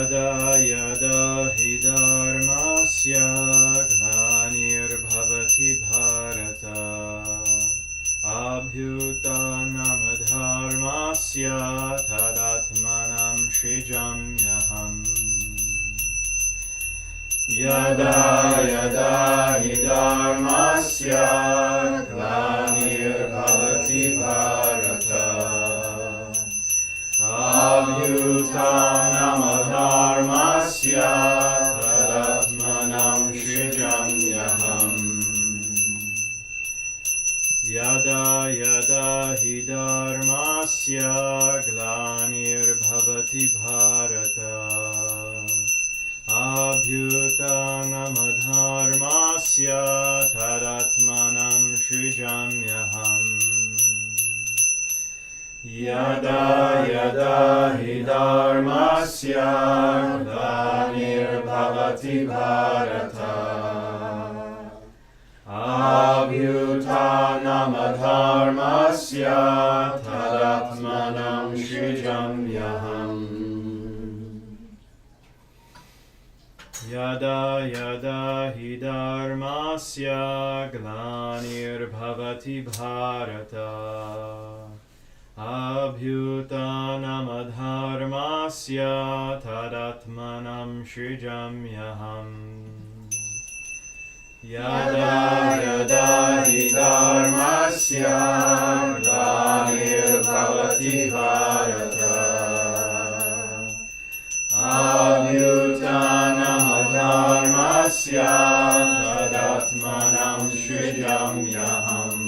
Yada yada hi dharmasya glanirбhavati bharata abhyutanam dharmasya tadatmanam shrijamyaham. Yada yada hi dharmasya glanirбhavati bharata abhyutanam dharmasya tadatmanam shrijamyaham. Yada yada hi dharmasya glanirбhavati bharata abhyutanam dharmasya tadatmanam shrijamyaham. Yada yada hi dharmasya glanirбhavati bharata abhyutanam dharmasya tadatmanam shrijamyaham. Yada yada hi dharmasya glanirбhavati bharata abhyutanam dharmasya tadatmanam shrijamyaham. Yada yada hi dharmasya glanirбhavati bharata abhyutanam dharmasya tadatmanam shrijamyaham.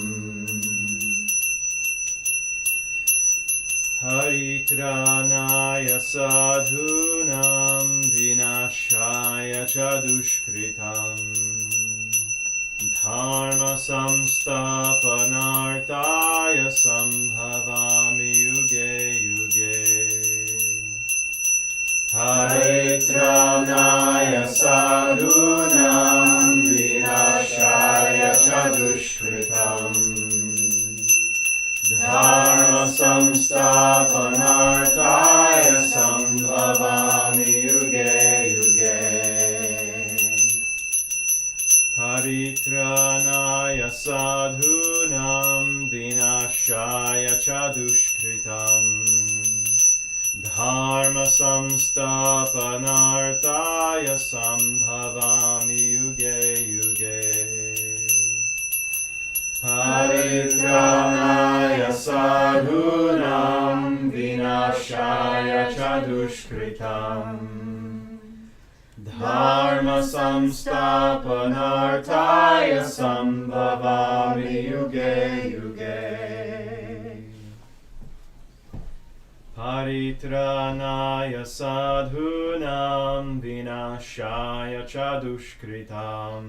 Haritranaya sadhunam vinashaya cha dushkritam dharma samstapanartaya sambhavami yuge yuge. Haritranaya sadhunam vinashaya cha dushkritam dharma samstapanartaya sambhavami yuge yuge. Paritranaya sadhunam vinashaya cha dushkritam dharma samstapanartaya sambhavami yuge yuge. Paritranaya sadhunam vinashaya cha dushkritam dharma samstapanartaya sambhavami yuge yuge. Paritranaya sadhunam vinashaya cha dushkritam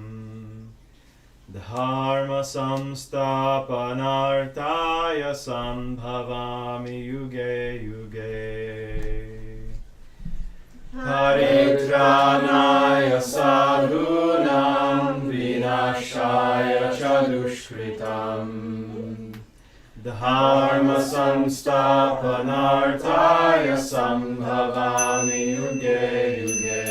dharma samstapanartaya sambhavami yuge yuge. Paritranaya sadhunam vinashaya cha dushkritam dharma samstapanartaya sambhavami yuge yuge.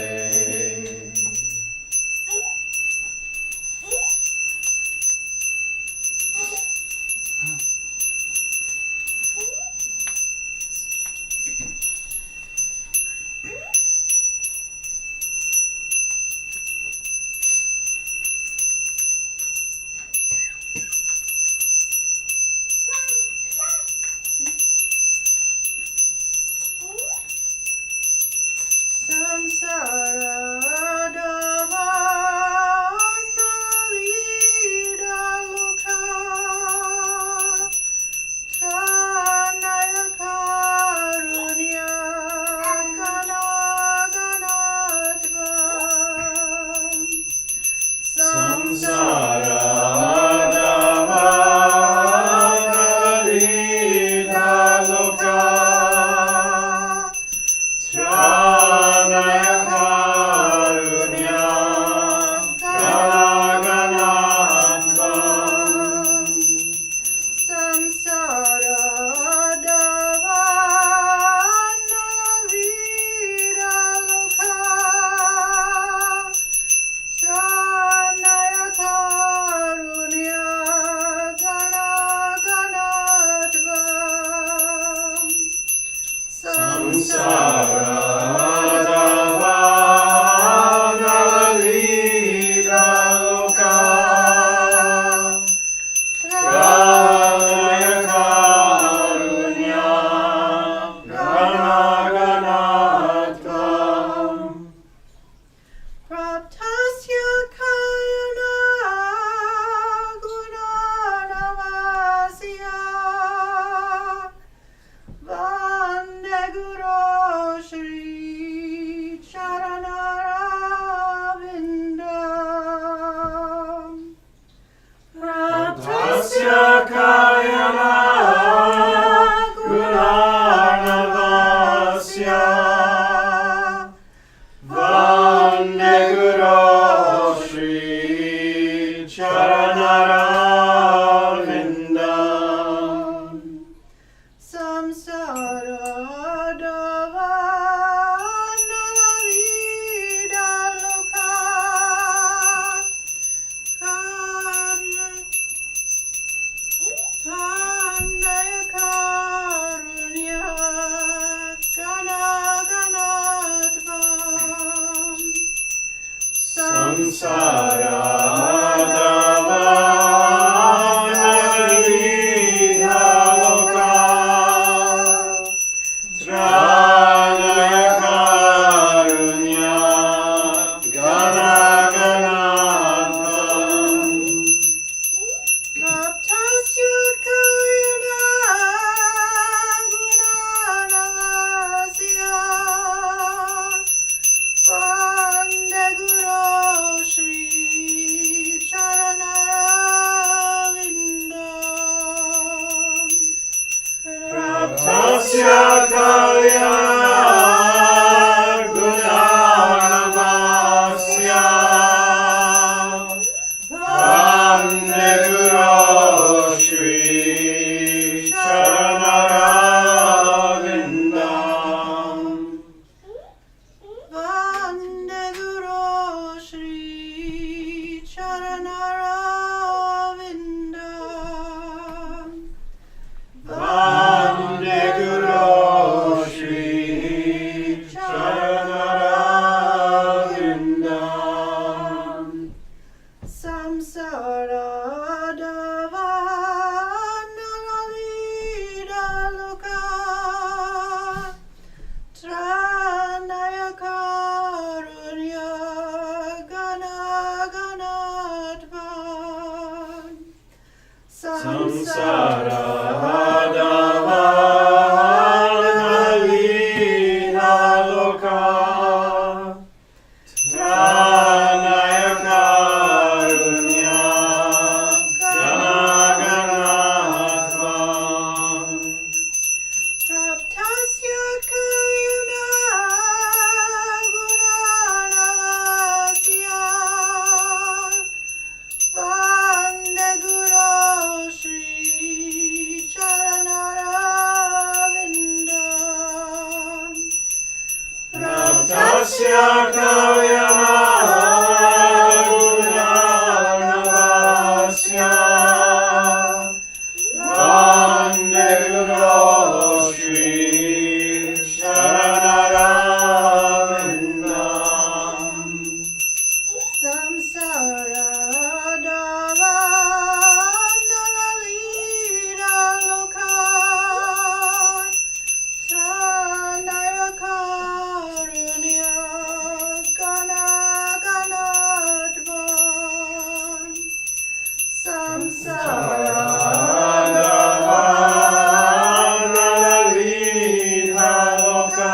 Guru Shri Charanarvindam. Samsara davanalida loka Pandaya karunya ganaganadvam Samsara davanalida loka Tranaya karunya ganaganadvam. Raptasya kalyana gunanavasya Vande Guru Shri Charanarvindam Raptasya kalyana gunanavasya Vande Guru Shri Charanarvindam. Vande Guru Shri Charanarvindam Vande Guru Shri Charanarvindam. Samsara davanalida loka Tranaya karunya ganaganadvam Samsara davanalida loka Tranaya karunya ganaganadvam. Raptasya kalyana gunanavasya Vande Guru Shri Charanarvindam Raptasya kalyana gunanavasya Vande Guru Shri Charanarvindam. Samsara davanalida loka Tranaya karunya ganaganadvam Samsara Davanalida loka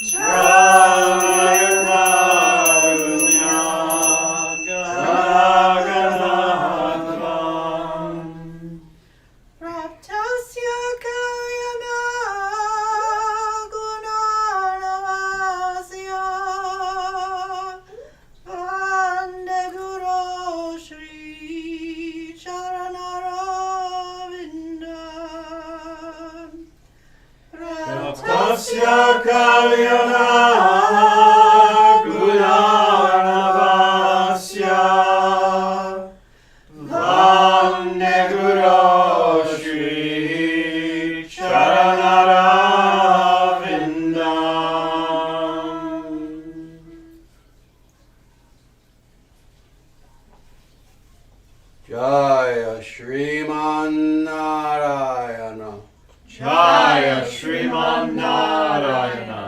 Tranaya karunya ganaganadvam. Raptasya kalyana gunanavasya Vande Guru Shri Charanarvindam Raptasya kalyana gunanavasya Vande Guru Shri Charanarvindam. Jaya Shriman Narayana. Jaya Shriman Narayana.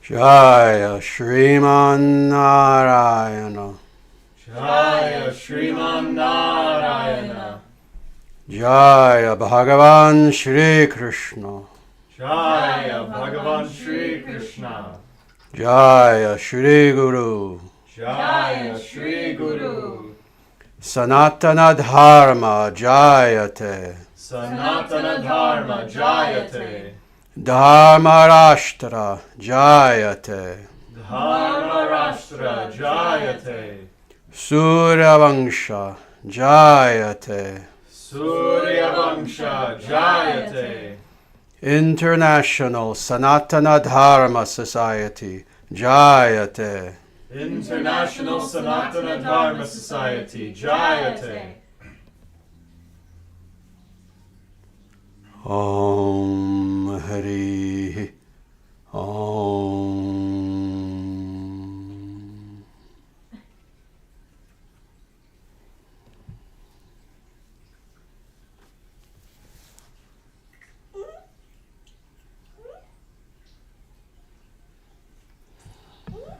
Jaya Shriman Narayana. Jaya Shriman Narayana. Jaya Bhagavan Shri Krishna. Jaya Bhagavan Shri Krishna. Jaya Shri Guru. Jaya Shri Guru. Sanatana Dharma Jayate. Sanatana Dharma Jayate. Dharma Rashtra Jayate. Dharma Rashtra Jayate. Surya Vangsha Jayate. Surya Vangsha Jayate. International Sanatana Dharma Society Jayate. International Sanatana Dharma Society Jayate. Om Hari Om.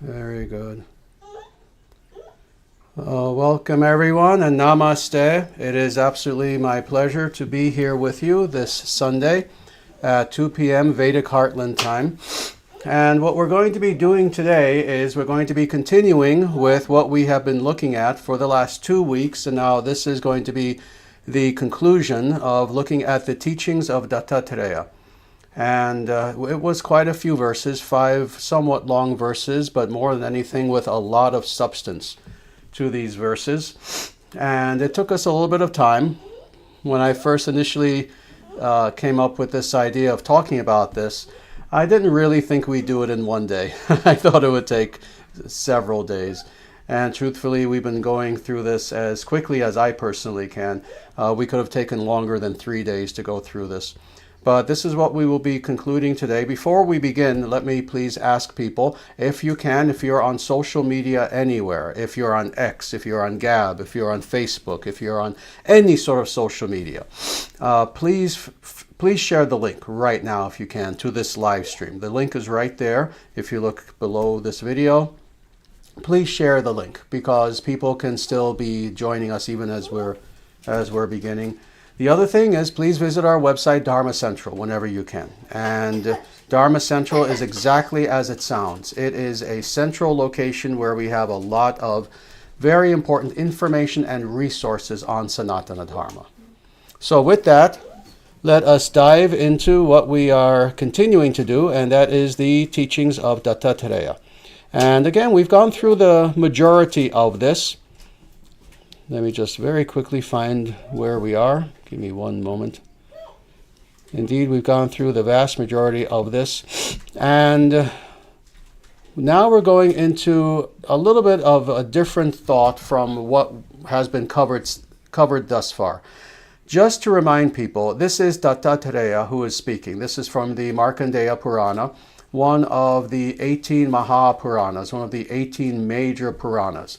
Very good. Welcome everyone and namaste. It is absolutely my pleasure to be here with you this Sunday at 2 p.m. Vedic Heartland time. And what we're going to be doing today is we're going to be continuing with what we have been looking at for the last 2 weeks. And now this is going to be the conclusion of looking at the teachings of Dattatreya. And it was quite a few verses, 5 somewhat long verses, but more than anything with a lot of substance to these verses. And it took us a little bit of time. When I first initially came up with this idea of talking about this, I didn't really think we'd do it in one day. I thought it would take several days. And truthfully, we've been going through this as quickly as I personally can. We could have taken longer than 3 days to go through this. But this is what we will be concluding today. Before we begin, let me please ask people, if you can, if you're on social media anywhere, if you're on X, if you're on Gab, if you're on Facebook, if you're on any sort of social media, please share the link right now if you can to this live stream. The link is right there. If you look below this video, please share the link because people can still be joining us even as we're beginning. The other thing is, please visit our website, Dharma Central, whenever you can. And Dharma Central is exactly as it sounds. It is a central location where we have a lot of very important information and resources on Sanatana Dharma. So with that, let us dive into what we are continuing to do, and that is the teachings of Dattatreya. And again, we've gone through the majority of this. Let me just very quickly find where we are. Give me one moment. Indeed, we've gone through the vast majority of this. And now we're going into a little bit of a different thought from what has been covered thus far. Just to remind people, this is Dattatreya who is speaking. This is from the Markandeya Purana, one of the 18 Mahapuranas, one of the 18 major Puranas.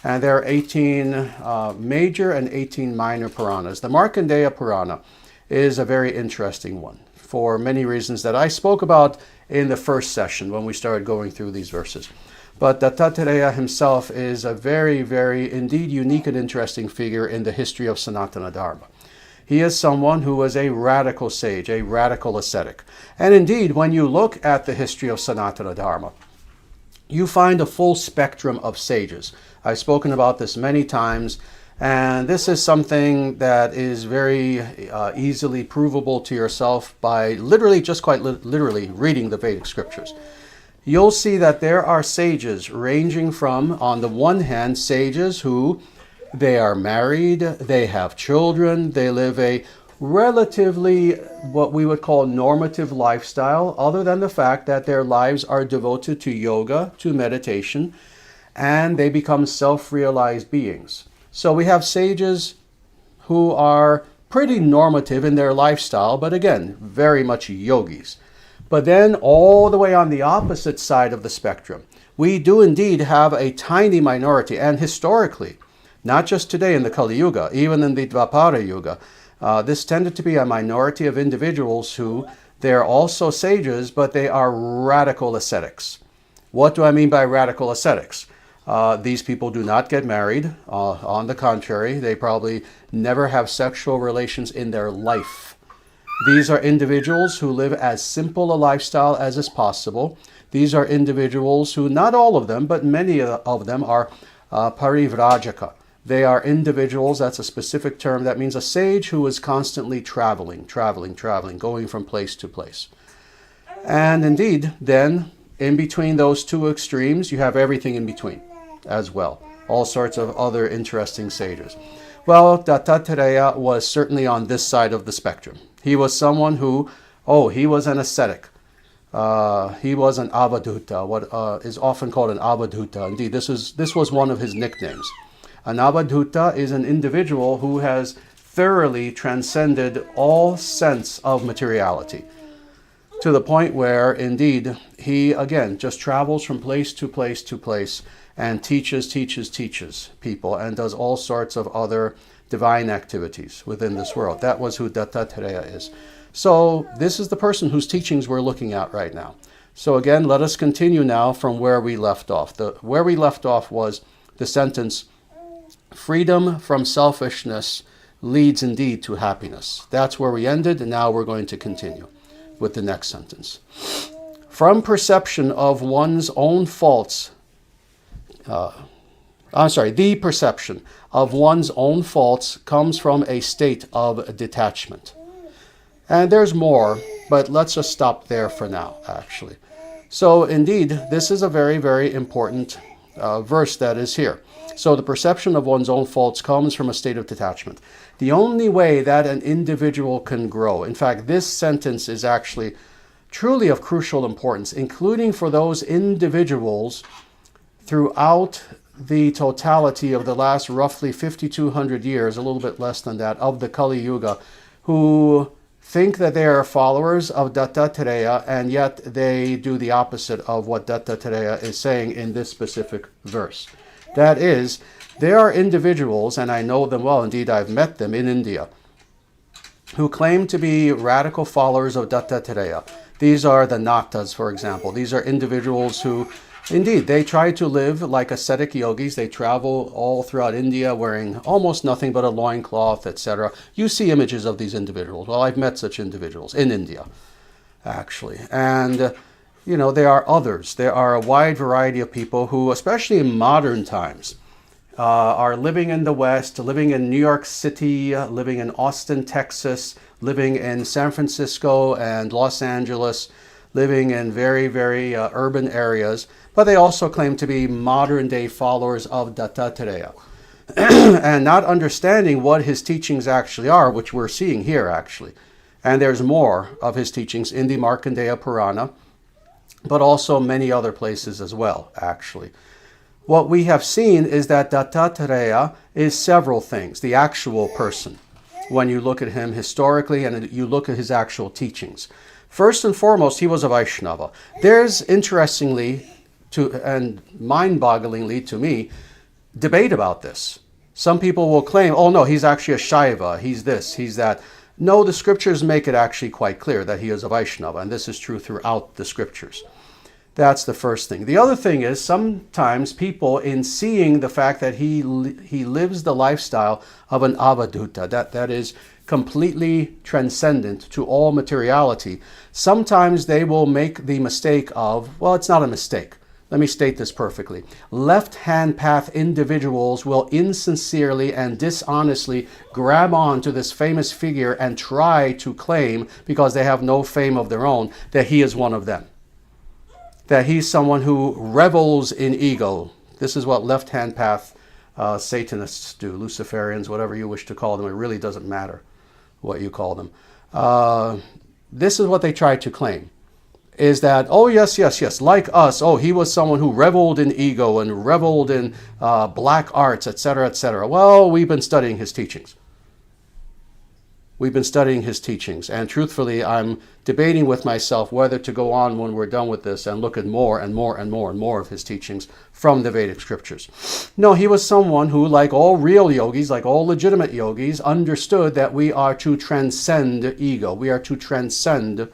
And there are 18 major and 18 minor Puranas. The Markandeya Purana is a very interesting one for many reasons that I spoke about in the first session when we started going through these verses. But Dattatreya himself is a very, very indeed unique and interesting figure in the history of Sanatana Dharma. He is someone who was a radical sage, a radical ascetic. And indeed, when you look at the history of Sanatana Dharma, you find a full spectrum of sages. I've spoken about this many times, and this is something that is very easily provable to yourself by literally, just quite literally, reading the Vedic scriptures. You'll see that there are sages ranging from, on the one hand, sages who they are married, they have children, they live a relatively what we would call normative lifestyle, other than the fact that their lives are devoted to yoga, to meditation, and they become self-realized beings. So we have sages who are pretty normative in their lifestyle, but again, very much yogis. But then all the way on the opposite side of the spectrum, we do indeed have a tiny minority, and historically, not just today in the Kali Yuga, even in the Dvapara Yuga, this tended to be a minority of individuals who, they're also sages, but they are radical ascetics. What do I mean by radical ascetics? These people do not get married. On the contrary, they probably never have sexual relations in their life. These are individuals who live as simple a lifestyle as is possible. These are individuals who, not all of them, but many of them are parivrajaka. They are individuals, that's a specific term, that means a sage who is constantly traveling, going from place to place. And indeed, then, in between those two extremes, you have everything in between as well. All sorts of other interesting sages. Well, Dattatreya was certainly on this side of the spectrum. He was someone who, he was an ascetic. He was an avadhuta, what is often called an avadhuta. Indeed, this was one of his nicknames. An avadhuta is an individual who has thoroughly transcended all sense of materiality, to the point where, indeed, he, again, just travels from place to place to place and teaches people and does all sorts of other divine activities within this world. That was who Dattatreya is. So this is the person whose teachings we're looking at right now. So again, let us continue now from where we left off. Where we left off was the sentence, freedom from selfishness leads indeed to happiness. That's where we ended, and now we're going to continue with the next sentence. From perception of one's own faults, the perception of one's own faults comes from a state of detachment. And there's more, but let's just stop there for now, actually. So indeed, this is a very, very important verse that is here. So the perception of one's own faults comes from a state of detachment. The only way that an individual can grow, in fact, this sentence is actually truly of crucial importance, including for those individuals throughout the totality of the last roughly 5,200 years, a little bit less than that, of the Kali Yuga, who think that they are followers of Dattatreya, and yet they do the opposite of what Dattatreya is saying in this specific verse. That is, there are individuals, and I know them well, indeed I've met them in India, who claim to be radical followers of Dattatreya. These are the Natas, for example. These are individuals who, indeed, they try to live like ascetic yogis. They travel all throughout India wearing almost nothing but a loincloth, etc. You see images of these individuals. Well, I've met such individuals in India, actually. And, there are others. There are a wide variety of people who, especially in modern times, are living in the West, living in New York City, living in Austin, Texas, living in San Francisco and Los Angeles, living in very, very urban areas, but they also claim to be modern-day followers of Dattatreya. And not understanding what his teachings actually are, which we're seeing here, actually. And there's more of his teachings in the Markandeya Purana, but also many other places as well, actually. What we have seen is that Dattatreya is several things, the actual person, when you look at him historically and you look at his actual teachings. First and foremost, he was a Vaishnava. There's, interestingly, and mind-bogglingly to me, debate about this. Some people will claim, oh no, he's actually a Shaiva, he's this, he's that. No, the scriptures make it actually quite clear that he is a Vaishnava, and this is true throughout the scriptures. That's the first thing. The other thing is, sometimes people, in seeing the fact that he lives the lifestyle of an avadhuta, that is completely transcendent to all materiality, sometimes they will make the mistake of, well, it's not a mistake. Let me state this perfectly. Left-hand path individuals will insincerely and dishonestly grab on to this famous figure and try to claim, because they have no fame of their own, that he is one of them. That he's someone who revels in ego. This is what left-hand path Satanists do, Luciferians, whatever you wish to call them. It really doesn't matter what you call them. This is what they try to claim. Is that, oh yes, like us, oh, he was someone who reveled in ego and reveled in black arts, etc., etc. Well, we've been studying his teachings. We've been studying his teachings, and truthfully, I'm debating with myself whether to go on when we're done with this and look at more and more and more and more of his teachings from the Vedic scriptures. No, he was someone who, like all real yogis, like all legitimate yogis, understood that we are to transcend ego. We are to transcend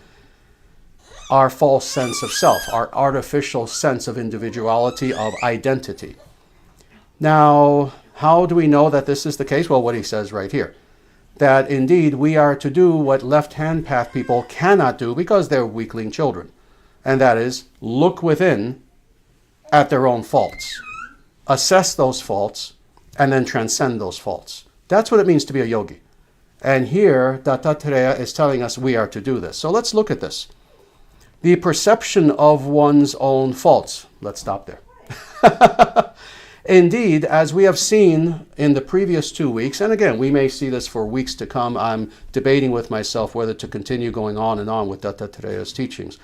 our false sense of self, our artificial sense of individuality, of identity. Now, how do we know that this is the case? Well, what he says right here, that indeed we are to do what left-hand path people cannot do because they're weakling children, and that is look within at their own faults, assess those faults, and then transcend those faults. That's what it means to be a yogi. And here, Dattatreya is telling us we are to do this. So let's look at this. The perception of one's own faults. Let's stop there. Indeed, as we have seen in the previous 2 weeks, and again, we may see this for weeks to come, I'm debating with myself whether to continue going on and on with Dattatreya's teachings.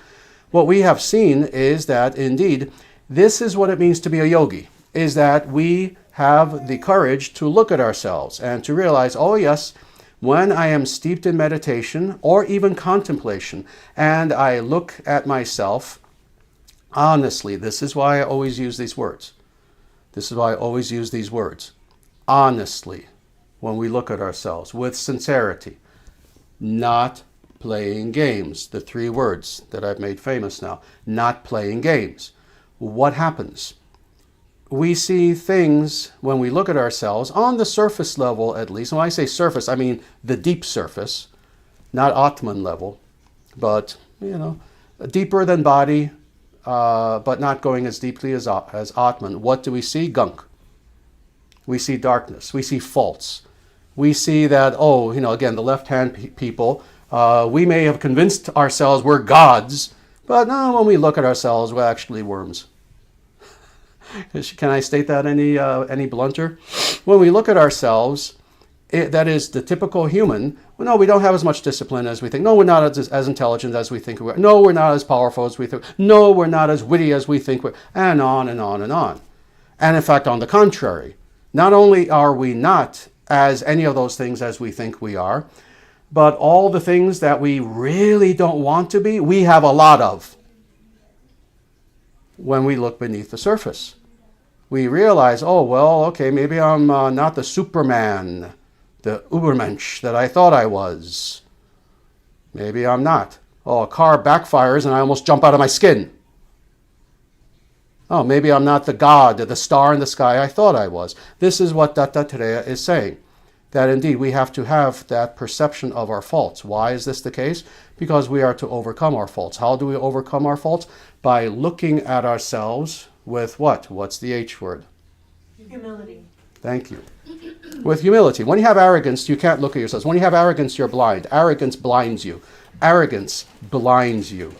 What we have seen is that, indeed, this is what it means to be a yogi, is that we have the courage to look at ourselves and to realize, oh yes, when I am steeped in meditation or even contemplation, and I look at myself honestly, this is why I always use these words. This is why I always use these words. Honestly, when we look at ourselves, with sincerity, not playing games. The 3 words that I've made famous now. Not playing games. What happens? We see things when we look at ourselves, on the surface level at least. When I say surface, I mean the deep surface, not Atman level, but, deeper than body, but not going as deeply as Atman. What do we see? Gunk. We see darkness. We see faults. We see that, again, the left-hand people, we may have convinced ourselves we're gods, but no, when we look at ourselves, we're actually worms. Can I state that any blunter? When we look at ourselves, that is the typical human. Well, no, we don't have as much discipline as we think. No, we're not as intelligent as we think we are. No, we're not as powerful as we think. No, we're not as witty as we think we're. And on and on and on. And in fact, on the contrary, not only are we not as any of those things as we think we are, but all the things that we really don't want to be, we have a lot of. When we look beneath the surface, we realize, maybe I'm not the Superman, the Ubermensch that I thought I was. Maybe I'm not. A car backfires and I almost jump out of my skin. Maybe I'm not the God, the star in the sky I thought I was. This is what Dattatreya is saying, that indeed we have to have that perception of our faults. Why is this the case? Because we are to overcome our faults. How do we overcome our faults? By looking at ourselves with what? What's the H word? Humility. Thank you. With humility. When you have arrogance, you can't look at yourselves. When you have arrogance, you're blind. Arrogance blinds you. Arrogance blinds you.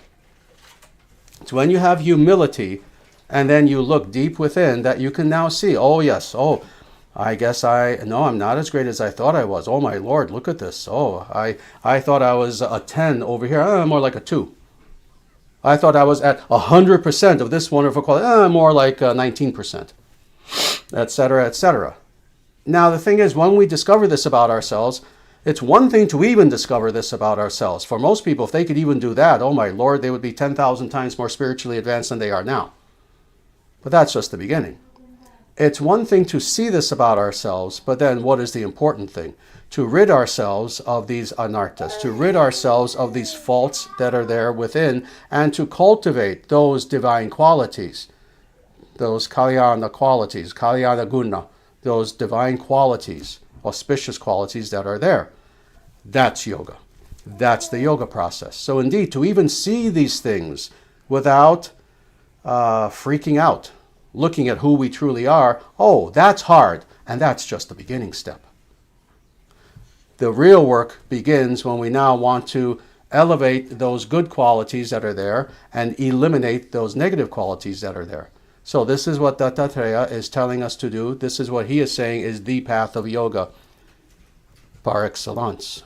It's when you have humility and then you look deep within that you can now see, I guess I'm not as great as I thought I was. Oh my Lord, look at this. I thought I was a 10 over here. I'm more like a 2. I thought I was at 100% of this wonderful quality. More like 19%, etc., etc. Now the thing is, when we discover this about ourselves, it's one thing to even discover this about ourselves. For most people, if they could even do that, oh my Lord, they would be 10,000 times more spiritually advanced than they are now. But that's just the beginning. It's one thing to see this about ourselves, but then what is the important thing? To rid ourselves of these anarthas, to rid ourselves of these faults that are there within, and to cultivate those divine qualities, those kalyana qualities, kalyana guna, those divine qualities, auspicious qualities that are there. That's yoga. That's the yoga process. So indeed, to even see these things without freaking out, looking at who we truly are, that's hard, and that's just the beginning step. The real work begins when we now want to elevate those good qualities that are there and eliminate those negative qualities that are there. So this is what Dattatreya is telling us to do. This is what he is saying is the path of yoga par excellence.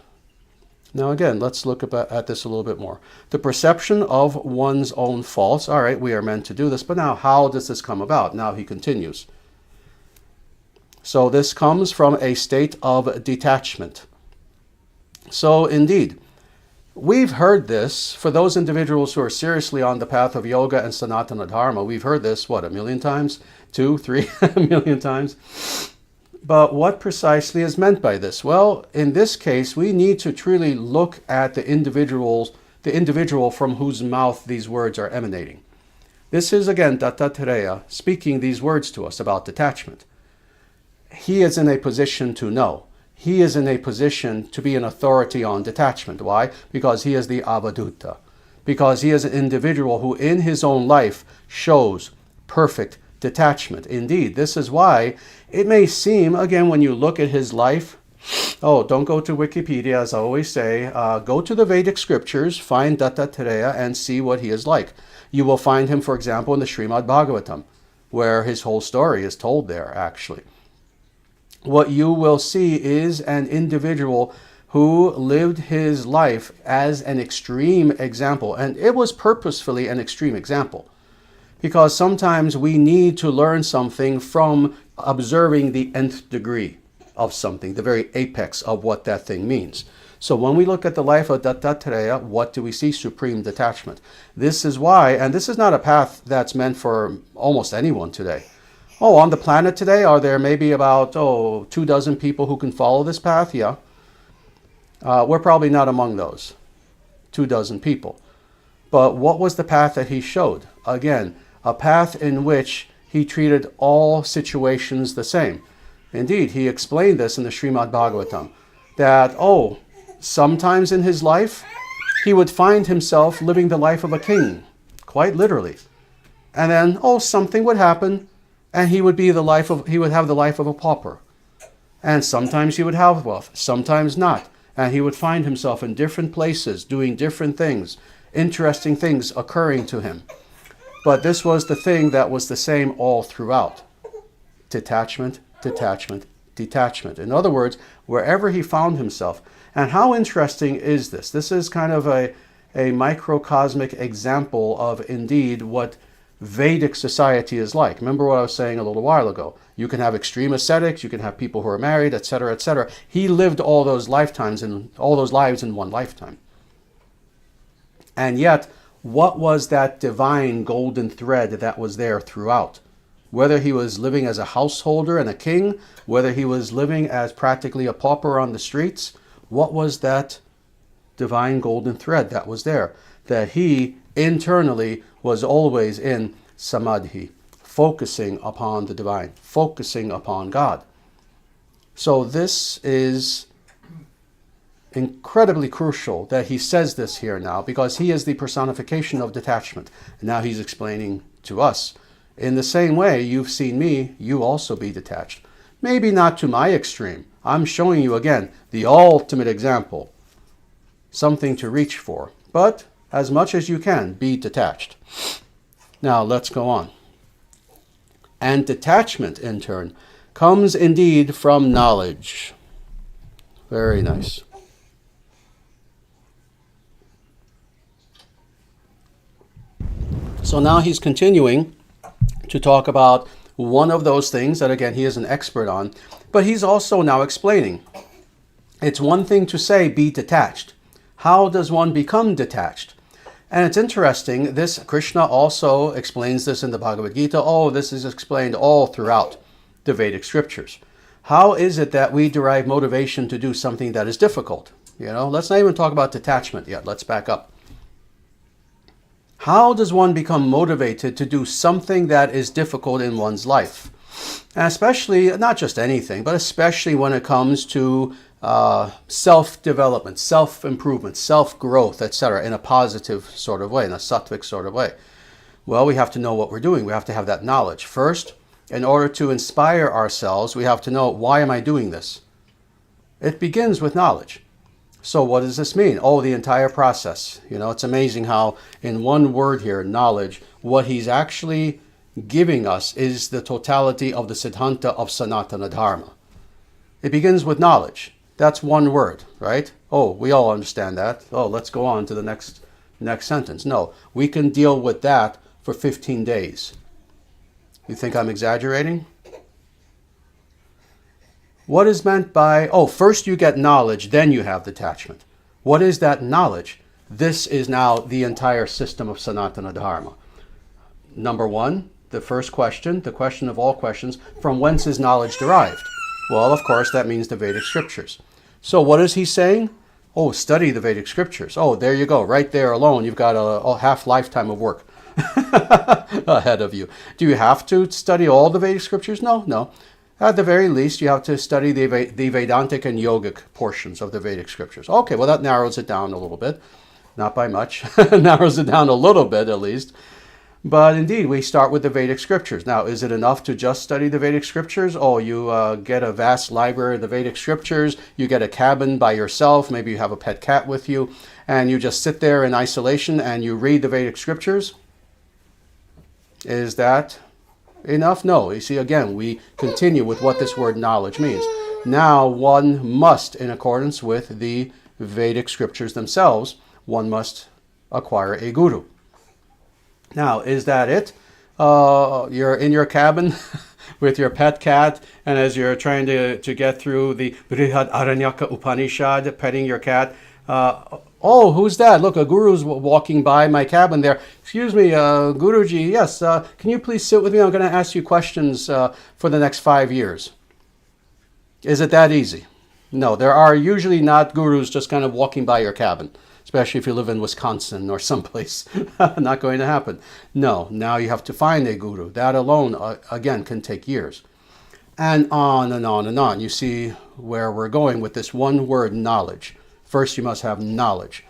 Now again, let's look at this a little bit more. The perception of one's own faults. All right, we are meant to do this, but now how does this come about? Now he continues. So this comes from a state of detachment. So indeed, we've heard this, for those individuals who are seriously on the path of yoga and Sanatana Dharma, we've heard this, 1 million times? 2, 3 million times? But what precisely is meant by this? Well, in this case, we need to truly look at the the individual from whose mouth these words are emanating. This is again Dattatreya speaking these words to us about detachment. He is in a position to know. He is in a position to be an authority on detachment. Why? Because he is the Avadutta. Because he is an individual who in his own life shows perfect detachment. Indeed, this is why it may seem, again, when you look at his life, don't go to Wikipedia, as I always say. Go to the Vedic scriptures, find Dattatreya, and see what he is like. You will find him, for example, in the Srimad Bhagavatam, where his whole story is told there, actually. What you will see is an individual who lived his life as an extreme example. And it was purposefully an extreme example. Because sometimes we need to learn something from observing the nth degree of something, the very apex of what that thing means. So when we look at the life of Dattatreya, what do we see? Supreme detachment. This is why, and this is not a path that's meant for almost anyone today. On the planet today, are there maybe about 24 people who can follow this path? Yeah. We're probably not among those 24 people. But what was the path that he showed? Again, a path in which he treated all situations the same. Indeed, he explained this in the Srimad Bhagavatam, that, sometimes in his life, he would find himself living the life of a king, quite literally. And then, something would happen, and he would have the life of a pauper. And sometimes he would have wealth, sometimes not. And he would find himself in different places, doing different things, interesting things occurring to him. But this was the thing that was the same all throughout. Detachment, detachment, detachment. In other words, wherever he found himself. And how interesting is this? This is kind of a microcosmic example of indeed what Vedic society is like. Remember what I was saying a little while ago. You can have extreme ascetics, you can have people who are married, etc., etc. He lived all those lives in one lifetime. And yet, what was that divine golden thread that was there throughout? Whether he was living as a householder and a king, whether he was living as practically a pauper on the streets, what was that divine golden thread that was there? That he internally was always in samadhi, focusing upon the divine, focusing upon God. So this is incredibly crucial that he says this here now, because he is the personification of detachment. And now he's explaining to us, in the same way you've seen me, you also be detached. Maybe not to my extreme. I'm showing you again the ultimate example, something to reach for. But as much as you can, be detached. Now let's go on. And detachment, in turn, comes indeed from knowledge. Very nice. So now he's continuing to talk about one of those things that, again, he is an expert on, but he's also now explaining. It's one thing to say, be detached. How does one become detached? And it's interesting, this Krishna also explains this in the Bhagavad Gita. This is explained all throughout the Vedic scriptures. How is it that we derive motivation to do something that is difficult? Let's not even talk about detachment yet. Let's back up. How does one become motivated to do something that is difficult in one's life? And especially, not just anything, but especially when it comes to self-development, self-improvement, self-growth, etc., in a positive sort of way, in a sattvic sort of way. Well, we have to know what we're doing. We have to have that knowledge. First, in order to inspire ourselves, we have to know, why am I doing this? It begins with knowledge. So what does this mean? The entire process. It's amazing how in one word here, knowledge, what he's actually giving us is the totality of the Siddhanta of Sanatana Dharma. It begins with knowledge. That's one word, right? We all understand that. Let's go on to the next sentence. No, we can deal with that for 15 days. You think I'm exaggerating? What is meant by, first you get knowledge, then you have detachment. What is that knowledge? This is now the entire system of Sanatana Dharma. Number one, the first question, the question of all questions, from whence is knowledge derived? Well, of course, that means the Vedic scriptures. So what is he saying? Oh, study the Vedic scriptures. Oh, there you go. Right there alone, you've got a half lifetime of work ahead of you. Do you have to study all the Vedic scriptures? No, no. At the very least, you have to study the Vedantic and yogic portions of the Vedic scriptures. Okay, well, that narrows it down a little bit. Not by much. Narrows it down a little bit, at least. But indeed, we start with the Vedic scriptures. Now, is it enough to just study the Vedic scriptures? Oh, you get a vast library of the Vedic scriptures. You get a cabin by yourself. Maybe you have a pet cat with you. And you just sit there in isolation and you read the Vedic scriptures. Is that enough? No. You see, again, we continue with what this word knowledge means. Now, one must, in accordance with the Vedic scriptures themselves, one must acquire a guru. Now, is that it? You're in your cabin with your pet cat, and as you're trying to get through the Brihad Aranyaka Upanishad, petting your cat, oh, who's that? Look, a guru's walking by my cabin there. Excuse me, Guruji, yes, can you please sit with me? I'm going to ask you questions for the next 5 years. Is it that easy? No, there are usually not gurus just kind of walking by your cabin. Especially if you live in Wisconsin or someplace. Not going to happen. No, now you have to find a guru. That alone, again, can take years. And on and on and on. You see where we're going with this one word, knowledge. First, you must have knowledge.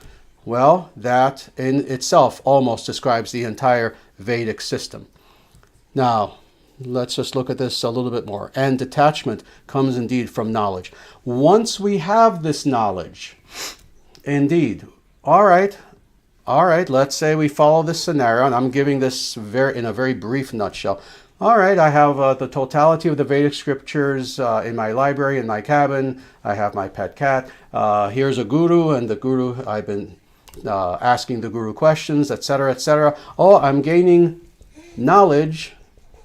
Well, that in itself almost describes the entire Vedic system. Now, let's just look at this a little bit more. And detachment comes indeed from knowledge. Once we have this knowledge, indeed, all right, let's say we follow this scenario, and I'm giving this in a very brief nutshell. All right, I have the totality of the Vedic scriptures in my library, in my cabin. I have my pet cat. Here's a guru, and the guru, I've been asking the guru questions, etc., etc. Oh, I'm gaining knowledge.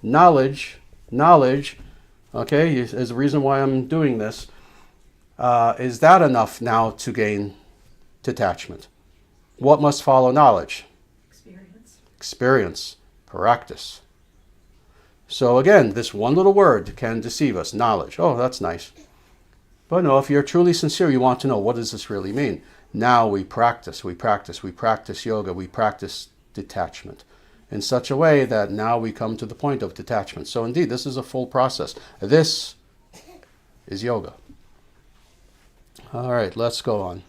Okay, is the reason why I'm doing this. Is that enough now to gain detachment? What must follow knowledge? Experience. Practice. So again, this one little word can deceive us. Knowledge. Oh, that's nice. But no, if you're truly sincere, you want to know, what does this really mean? Now we practice yoga, we practice detachment in such a way that now we come to the point of detachment. So indeed, this is a full process. This is yoga. All right, let's go on.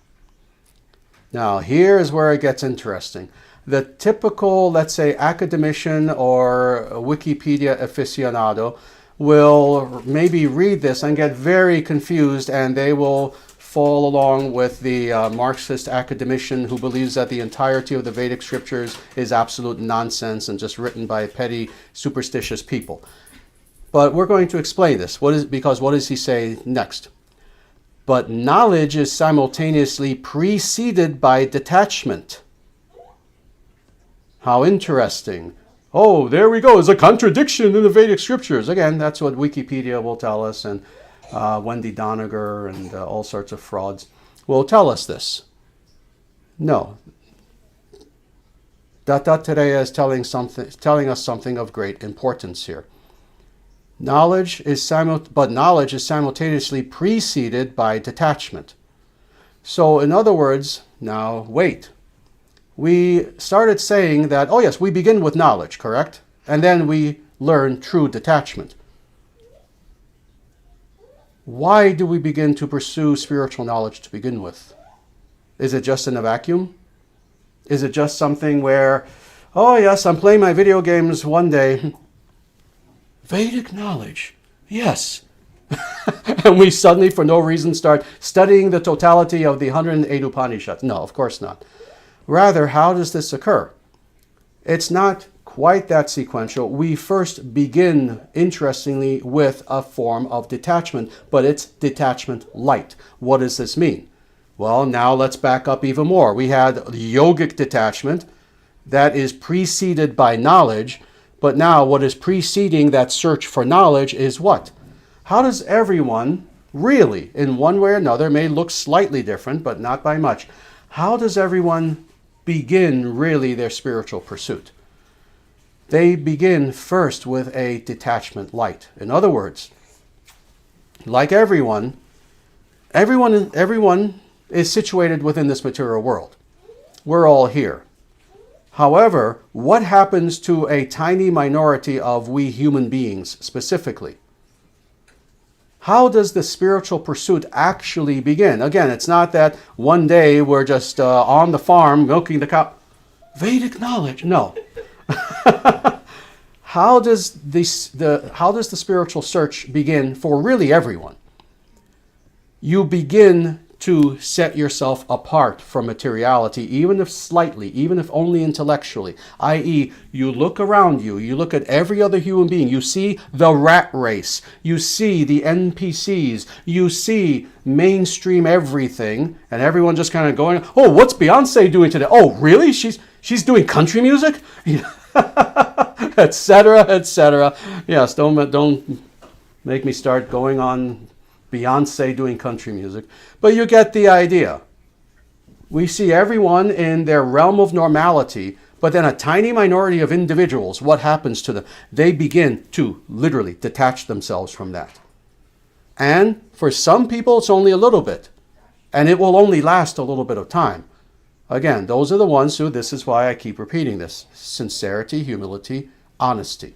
Now, here's where it gets interesting. The typical, let's say, academician or Wikipedia aficionado will maybe read this and get very confused, and they will fall along with the Marxist academician who believes that the entirety of the Vedic scriptures is absolute nonsense and just written by petty, superstitious people. But we're going to explain this. Because what does he say next? But knowledge is simultaneously preceded by detachment. How interesting. Oh, there we go. There's a contradiction in the Vedic scriptures. Again, that's what Wikipedia will tell us, and Wendy Doniger and all sorts of frauds will tell us this. No. Dattatreya is telling us something of great importance here. Knowledge is simultaneously preceded by detachment. So, in other words, now wait. We started saying that, oh yes, we begin with knowledge, correct? And then we learn true detachment. Why do we begin to pursue spiritual knowledge to begin with? Is it just in a vacuum? Is it just something where, oh yes, I'm playing my video games one day. Vedic knowledge, yes. And we suddenly, for no reason, start studying the totality of the 108 Upanishads. No, of course not. Rather, how does this occur? It's not quite that sequential. We first begin, interestingly, with a form of detachment, but it's detachment light. What does this mean? Well, now let's back up even more. We had yogic detachment that is preceded by knowledge, but now what is preceding that search for knowledge is what? How does everyone really, in one way or another, may look slightly different, but not by much, how does everyone begin really their spiritual pursuit? They begin first with a detachment light. In other words, like everyone is situated within this material world. We're all here. However, what happens to a tiny minority of we human beings specifically? How does the spiritual pursuit actually begin? Again, it's not that one day we're just on the farm milking the cow. Vedic knowledge, no. How does the spiritual search begin for really everyone? You begin to set yourself apart from materiality, even if slightly, even if only intellectually, i.e., you look around you, you look at every other human being, you see the rat race, you see the NPCs, you see mainstream everything, and everyone just kind of going, oh, what's Beyonce doing today? Oh, really? She's doing country music? Etc., etc. Yes, don't make me start going on Beyonce doing country music. But you get the idea. We see everyone in their realm of normality, but then a tiny minority of individuals, what happens to them? They begin to literally detach themselves from that. And for some people, it's only a little bit. And it will only last a little bit of time. Again, those are the ones who, this is why I keep repeating this, sincerity, humility, honesty.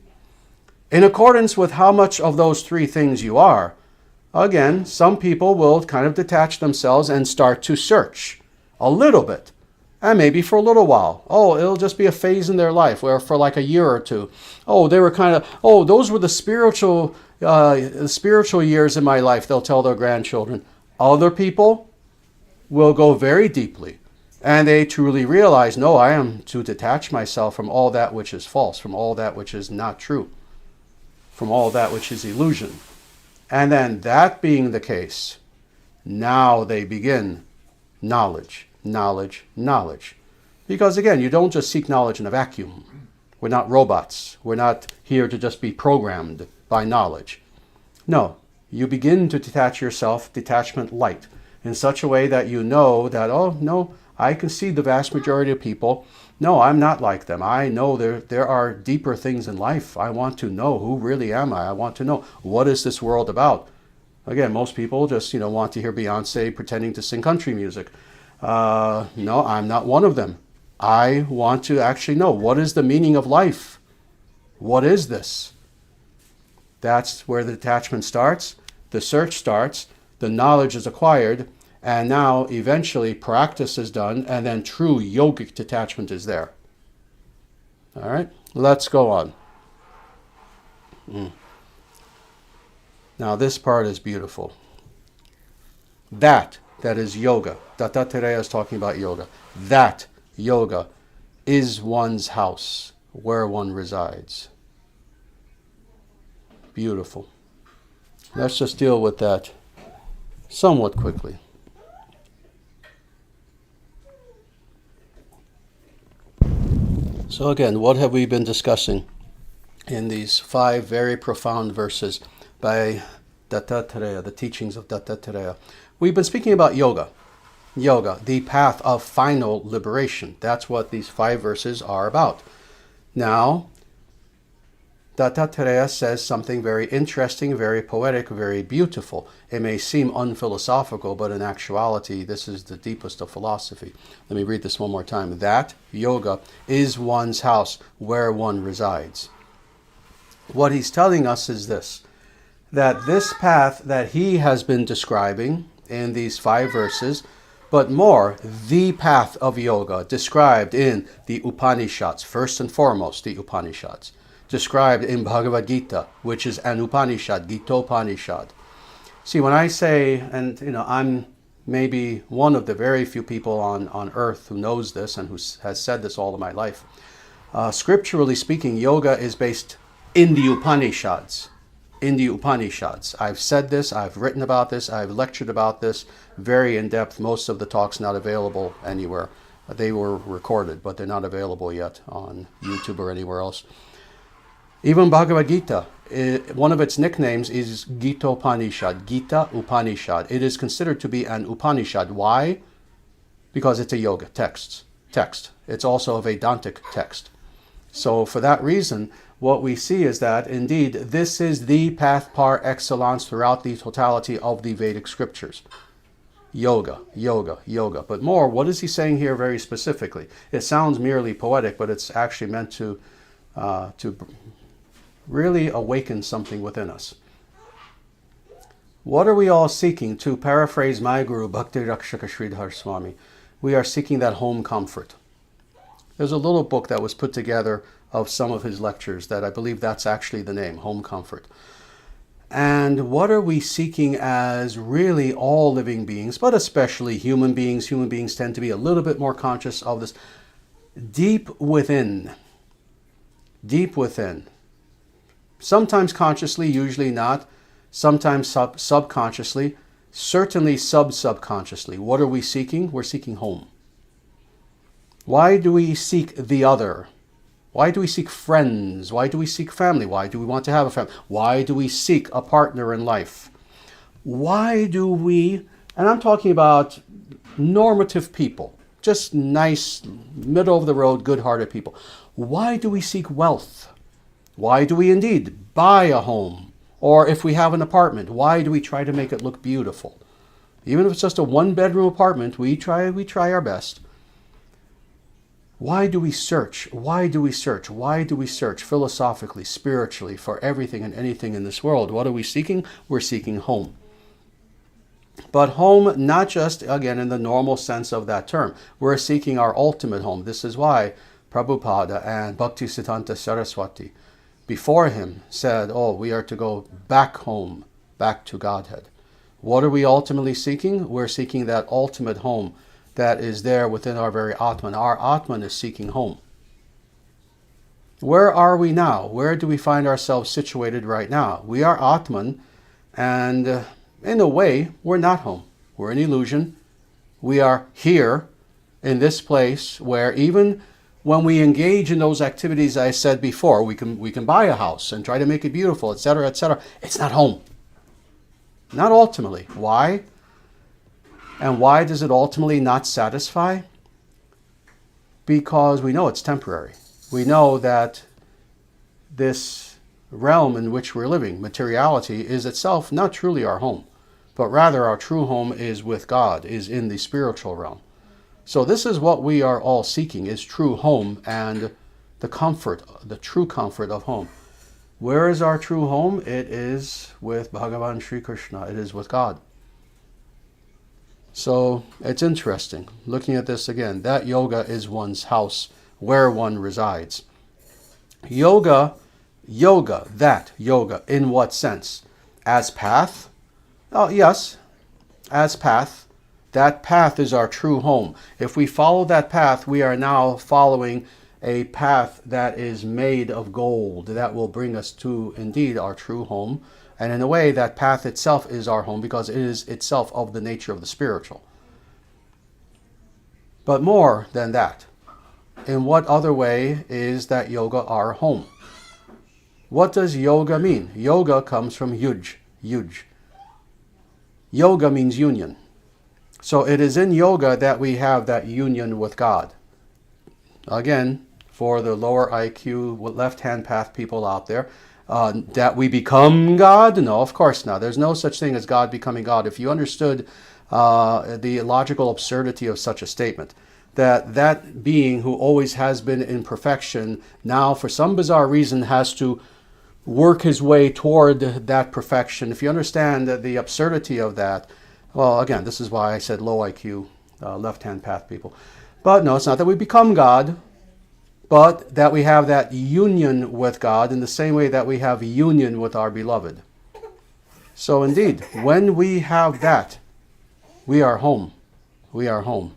In accordance with how much of those three things you are, again, some people will kind of detach themselves and start to search a little bit, and maybe for a little while. Oh, it'll just be a phase in their life where for like a year or two. Oh, they were kind of, oh, those were the spiritual years in my life, they'll tell their grandchildren. Other people will go very deeply, and they truly realize, no, I am to detach myself from all that which is false, from all that which is not true, from all that which is illusion. And then that being the case, now they begin knowledge, knowledge, knowledge. Because again, you don't just seek knowledge in a vacuum. We're not robots. We're not here to just be programmed by knowledge. No, you begin to detach yourself, detachment light, in such a way that you know that, oh, no, I can see the vast majority of people. No, I'm not like them. I know there are deeper things in life. I want to know, who really am I? I want to know, what is this world about? Again, most people just, want to hear Beyonce pretending to sing country music. No, I'm not one of them. I want to actually know, what is the meaning of life? What is this? That's where the detachment starts, the search starts, the knowledge is acquired, and now eventually practice is done, and then true yogic detachment is there. All right, let's go on. Now this part is beautiful. That is yoga. Dattatreya is talking about yoga. That yoga is one's house where one resides. Beautiful. Let's just deal with that somewhat quickly. So again, what have we been discussing in these 5 very profound verses by Dattatreya, the teachings of Dattatreya? We've been speaking about yoga. Yoga, the path of final liberation. That's what these 5 verses are about. Now, Dattatreya says something very interesting, very poetic, very beautiful. It may seem unphilosophical, but in actuality, this is the deepest of philosophy. Let me read this one more time. That yoga is one's house where one resides. What he's telling us is this, that this path that he has been describing in these 5 verses, but more, the path of yoga described in the Upanishads, first and foremost the Upanishads, described in Bhagavad Gita, which is an Upanishad, Gita-upanishad. See, when I say, and I'm maybe one of the very few people on earth who knows this and who has said this all of my life, scripturally speaking, yoga is based in the Upanishads. In the Upanishads. I've said this, I've written about this, I've lectured about this very in depth. Most of the talks not available anywhere. They were recorded, but they're not available yet on YouTube or anywhere else. Even Bhagavad Gita, one of its nicknames is Gita-upanishad, Gita-upanishad. It is considered to be an Upanishad. Why? Because it's a yoga text. It's also a Vedantic text. So for that reason, what we see is that indeed this is the path par excellence throughout the totality of the Vedic scriptures. Yoga, yoga, yoga. But more, what is he saying here very specifically? It sounds merely poetic, but it's actually meant to really awaken something within us. What are we all seeking? To paraphrase my guru, Bhakti Rakshaka Sridhar Swami, we are seeking that home comfort. There's a little book that was put together of some of his lectures that I believe that's actually the name, Home Comfort. And what are we seeking as really all living beings, but especially human beings? Human beings tend to be a little bit more conscious of this. Deep within. Deep within. Sometimes consciously, usually not. Sometimes subconsciously. Certainly subconsciously. What are we seeking? We're seeking home. Why do we seek the other? Why do we seek friends? Why do we seek family? Why do we want to have a family? Why do we seek a partner in life? Why do we, and I'm talking about normative people, just nice, middle of the road, good-hearted people. Why do we seek wealth? Why do we indeed buy a home? Or if we have an apartment, why do we try to make it look beautiful? Even if it's just a one-bedroom apartment, we try our best. Why do we search? Why do we search? Why do we search philosophically, spiritually, for everything and anything in this world? What are we seeking? We're seeking home. But home, not just, again, in the normal sense of that term. We're seeking our ultimate home. This is why Prabhupada and Bhaktisiddhanta Saraswati, before him, said, we are to go back home, back to Godhead. What are we ultimately seeking? We're seeking that ultimate home that is there within our very Atman. Our Atman is seeking home. Where are we now? Where do we find ourselves situated right now? We are Atman, and in a way, we're not home. We're an illusion. We are here in this place where even when we engage in those activities I said before, we can buy a house and try to make it beautiful, etc., etc. It's not home. Not ultimately. Why? And why does it ultimately not satisfy? Because we know it's temporary. We know that this realm in which we're living, materiality, is itself not truly our home, but rather our true home is with God, is in the spiritual realm. So this is what we are all seeking, is true home and the comfort, the true comfort of home. Where is our true home? It is with Bhagavan Sri Krishna. It is with God. So it's interesting, looking at this again, that yoga is one's house, where one resides. Yoga, that yoga, in what sense? As path? Oh, yes, as path. That path is our true home. If we follow that path, we are now following a path that is made of gold, that will bring us to, indeed, our true home. And in a way, that path itself is our home because it is itself of the nature of the spiritual. But more than that, in what other way is that yoga our home? What does yoga mean? Yoga comes from yuj. Yoga means union. So it is in yoga that we have that union with God. Again, for the lower IQ, left-hand path people out there, that we become God? No, of course not. There's no such thing as God becoming God. If you understood the logical absurdity of such a statement, that being who always has been in perfection now for some bizarre reason has to work his way toward that perfection. If you understand the absurdity of that, well, again, this is why I said low IQ, left-hand path people. But no, it's not that we become God, but that we have that union with God in the same way that we have union with our beloved. So indeed, when we have that, we are home. We are home.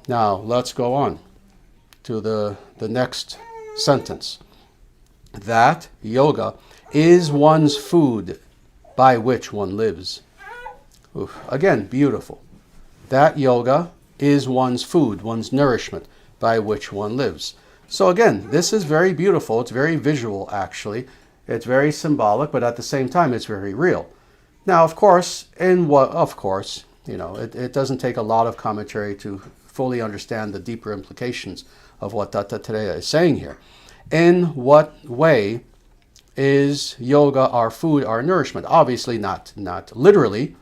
Now, let's go on to the next sentence. That yoga is one's food by which one lives. Oof. Again, beautiful. That yoga is one's food, one's nourishment, by which one lives. So again, this is very beautiful. It's very visual, actually. It's very symbolic, but at the same time, it's very real. Now, of course, it doesn't take a lot of commentary to fully understand the deeper implications of what Dattatreya is saying here. In what way is yoga our food, our nourishment? Obviously not literally,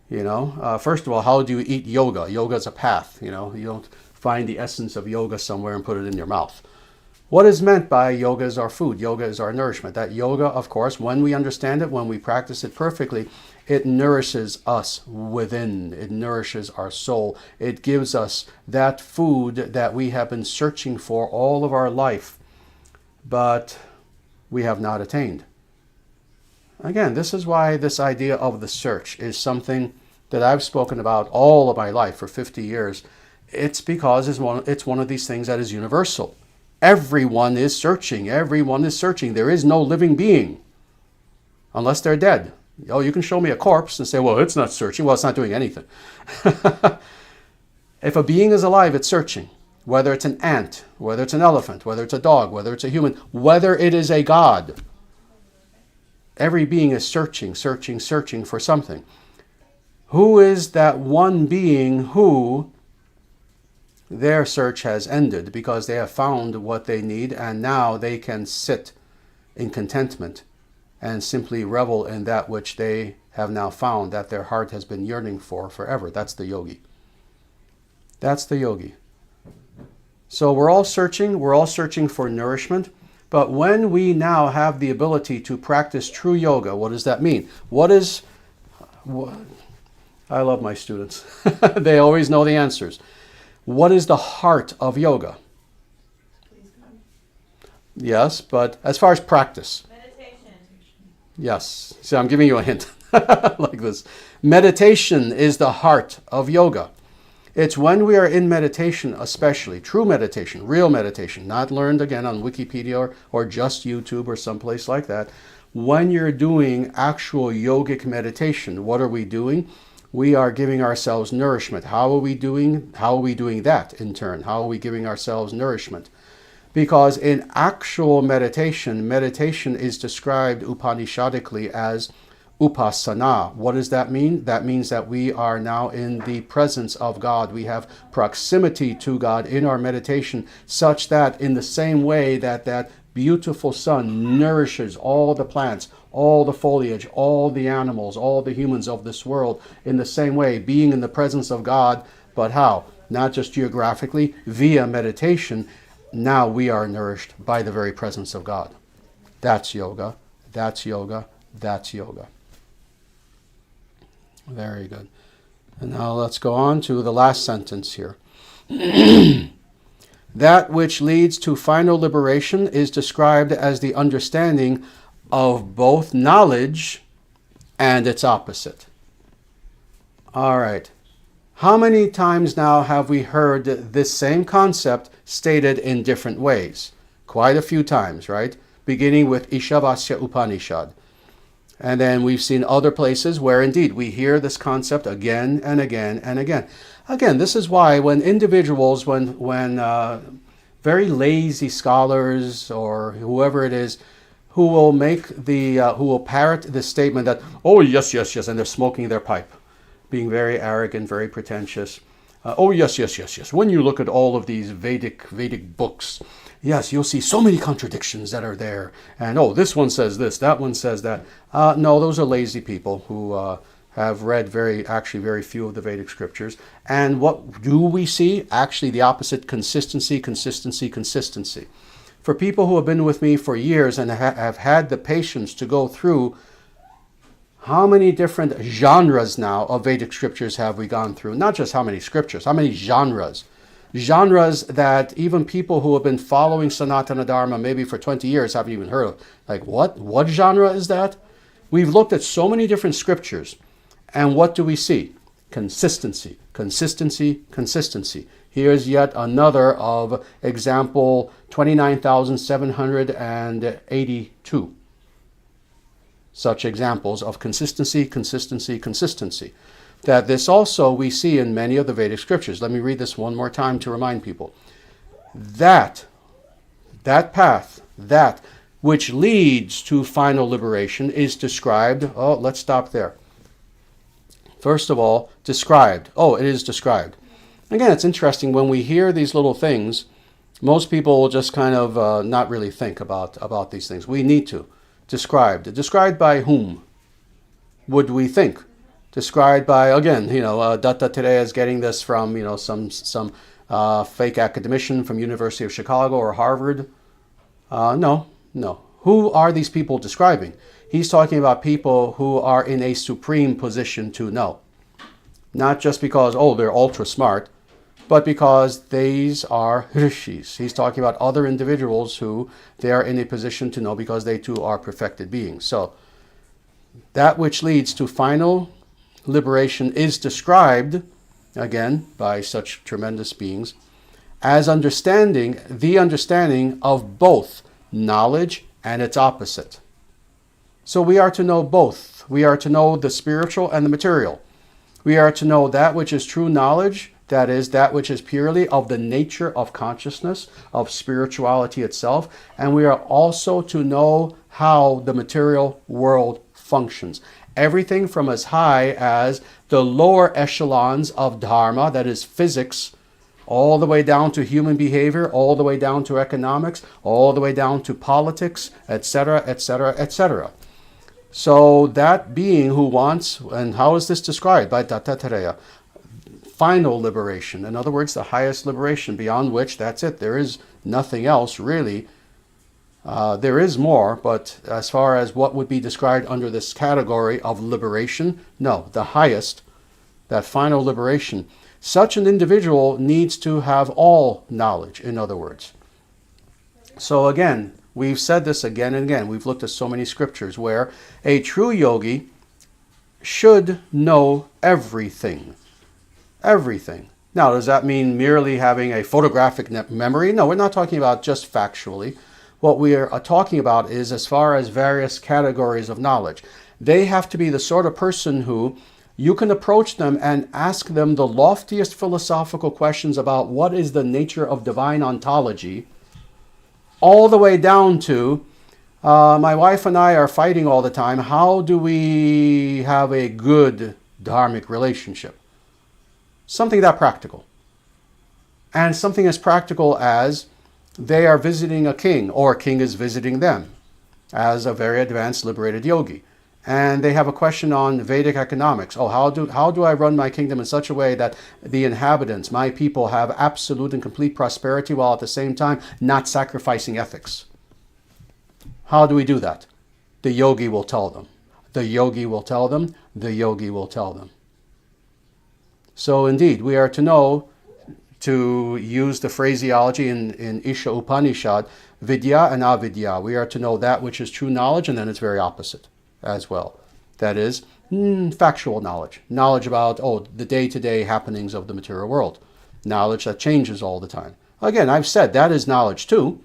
First of all, how do you eat yoga? Yoga is a path. You don't find the essence of yoga somewhere and put it in your mouth. What is meant by yoga is our food, yoga is our nourishment. That yoga, of course, when we understand it, when we practice it perfectly, it nourishes us within. It nourishes our soul. It gives us that food that we have been searching for all of our life, but we have not attained. Again, this is why this idea of the search is something that I've spoken about all of my life for 50 years. It's because it's one of these things that is universal. Everyone is searching. Everyone is searching. There is no living being unless they're dead. You can show me a corpse and say, well, it's not searching. Well, it's not doing anything. If a being is alive, it's searching. Whether it's an ant, whether it's an elephant, whether it's a dog, whether it's a human, whether it is a god. Every being is searching, searching, searching for something. Who is that one being who their search has ended because they have found what they need and now they can sit in contentment and simply revel in that which they have now found that their heart has been yearning for forever? That's the yogi. That's the yogi. So we're all searching for nourishment. But when we now have the ability to practice true yoga, what does that mean? I love my students. They always know the answers. What is the heart of yoga? Yes, but as far as practice. Meditation. Yes. See, I'm giving you a hint like this. Meditation is the heart of yoga. It's when we are in meditation, especially true meditation, real meditation, not learned again on Wikipedia or just YouTube or someplace like that. When you're doing actual yogic meditation, what are we doing? We are giving ourselves nourishment. How are we doing that in turn? How are we giving ourselves nourishment? Because in actual meditation is described Upanishadically as upasana. What does that mean? That means that we are now in the presence of God. We have proximity to God in our meditation, such that in the same way that beautiful sun nourishes all the plants, all the foliage, all the animals, all the humans of this world, in the same way, being in the presence of God, but how? Not just geographically, via meditation, now we are nourished by the very presence of God. That's yoga, that's yoga, that's yoga. Very good. And now let's go on to the last sentence here. That which leads to final liberation is described as the understanding of both knowledge and its opposite. All right. How many times now have we heard this same concept stated in different ways? Quite a few times, right? Beginning with Ishavasya Upanishad. And then we've seen other places where indeed we hear this concept again and again and again. Again, this is why when individuals, when very lazy scholars or whoever it is, who will parrot the statement that, oh yes, yes, yes, and they're smoking their pipe, being very arrogant, very pretentious. Oh yes, yes, yes, yes. When you look at all of these Vedic books, yes, you'll see so many contradictions that are there. And oh, this one says this, that one says that. No, those are lazy people who have read very few of the Vedic scriptures. And what do we see? Actually, the opposite: consistency, consistency, consistency. For people who have been with me for years and have had the patience to go through, how many different genres now of Vedic scriptures have we gone through? Not just how many scriptures, how many genres. Genres that even people who have been following Sanatana Dharma maybe for 20 years haven't even heard of. Like, what genre is that? We've looked at so many different scriptures, and what do we see? Consistency, consistency, consistency. Here's yet another of example 29,782. Such examples of consistency, consistency, consistency. That this also we see in many of the Vedic scriptures. Let me read this one more time to remind people. That path, that which leads to final liberation is described. Oh, let's stop there. First of all, described. Oh, it is described. Again, it's interesting when we hear these little things, most people will just kind of not really think about these things. We need to. Described. Described by whom would we think? described by, again, Dattatreya is getting this from, some fake academician from University of Chicago or Harvard. No. Who are these people describing? He's talking about people who are in a supreme position to know. Not just because, they're ultra smart, but because these are rishis. He's talking about other individuals who they are in a position to know because they too are perfected beings. So that which leads to final liberation is described, again, by such tremendous beings, as the understanding of both knowledge and its opposite. So we are to know both. We are to know the spiritual and the material. We are to know that which is true knowledge, that is, that which is purely of the nature of consciousness, of spirituality itself, and we are also to know how the material world functions. Everything from as high as the lower echelons of dharma, that is physics, all the way down to human behavior, all the way down to economics, all the way down to politics, etc., etc., etc. So that being who wants, and how is this described by Dattatreya? Final liberation. In other words, the highest liberation, beyond which, that's it. There is nothing else, really. There is more, but as far as what would be described under this category of liberation, no, the highest, that final liberation. Such an individual needs to have all knowledge, in other words. So again, we've said this again and again. We've looked at so many scriptures where a true yogi should know everything. Everything. Now, does that mean merely having a photographic memory? No, we're not talking about just factually. What we are talking about is as far as various categories of knowledge. They have to be the sort of person who you can approach them and ask them the loftiest philosophical questions about what is the nature of divine ontology, all the way down to, my wife and I are fighting all the time. How do we have a good dharmic relationship? Something that practical. And something as practical as they are visiting a king, or a king is visiting them as a very advanced liberated yogi. And they have a question on Vedic economics. How do I run my kingdom in such a way that the inhabitants, my people, have absolute and complete prosperity while at the same time not sacrificing ethics? How do we do that? The yogi will tell them. The yogi will tell them. The yogi will tell them. So indeed, we are to know, to use the phraseology in Isha Upanishad, vidya and avidya. We are to know that which is true knowledge and then its very opposite as well. That is factual knowledge. Knowledge about, the day-to-day happenings of the material world. Knowledge that changes all the time. Again, I've said that is knowledge too.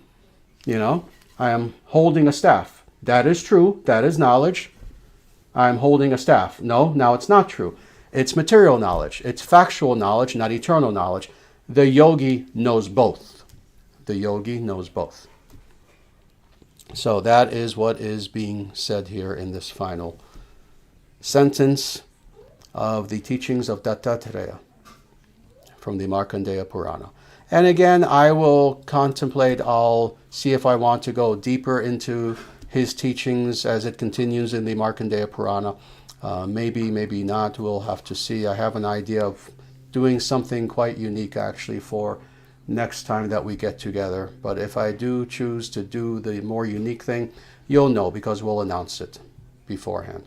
I am holding a staff. That is true. That is knowledge. I am holding a staff. No, now it's not true. It's material knowledge. It's factual knowledge, not eternal knowledge. The yogi knows both. The yogi knows both. So that is what is being said here in this final sentence of the teachings of Dattatreya from the Markandeya Purana. And again, I will contemplate, I'll see if I want to go deeper into his teachings as it continues in the Markandeya Purana. Maybe not, we'll have to see. I have an idea of doing something quite unique actually for next time that we get together. But if I do choose to do the more unique thing, you'll know because we'll announce it beforehand.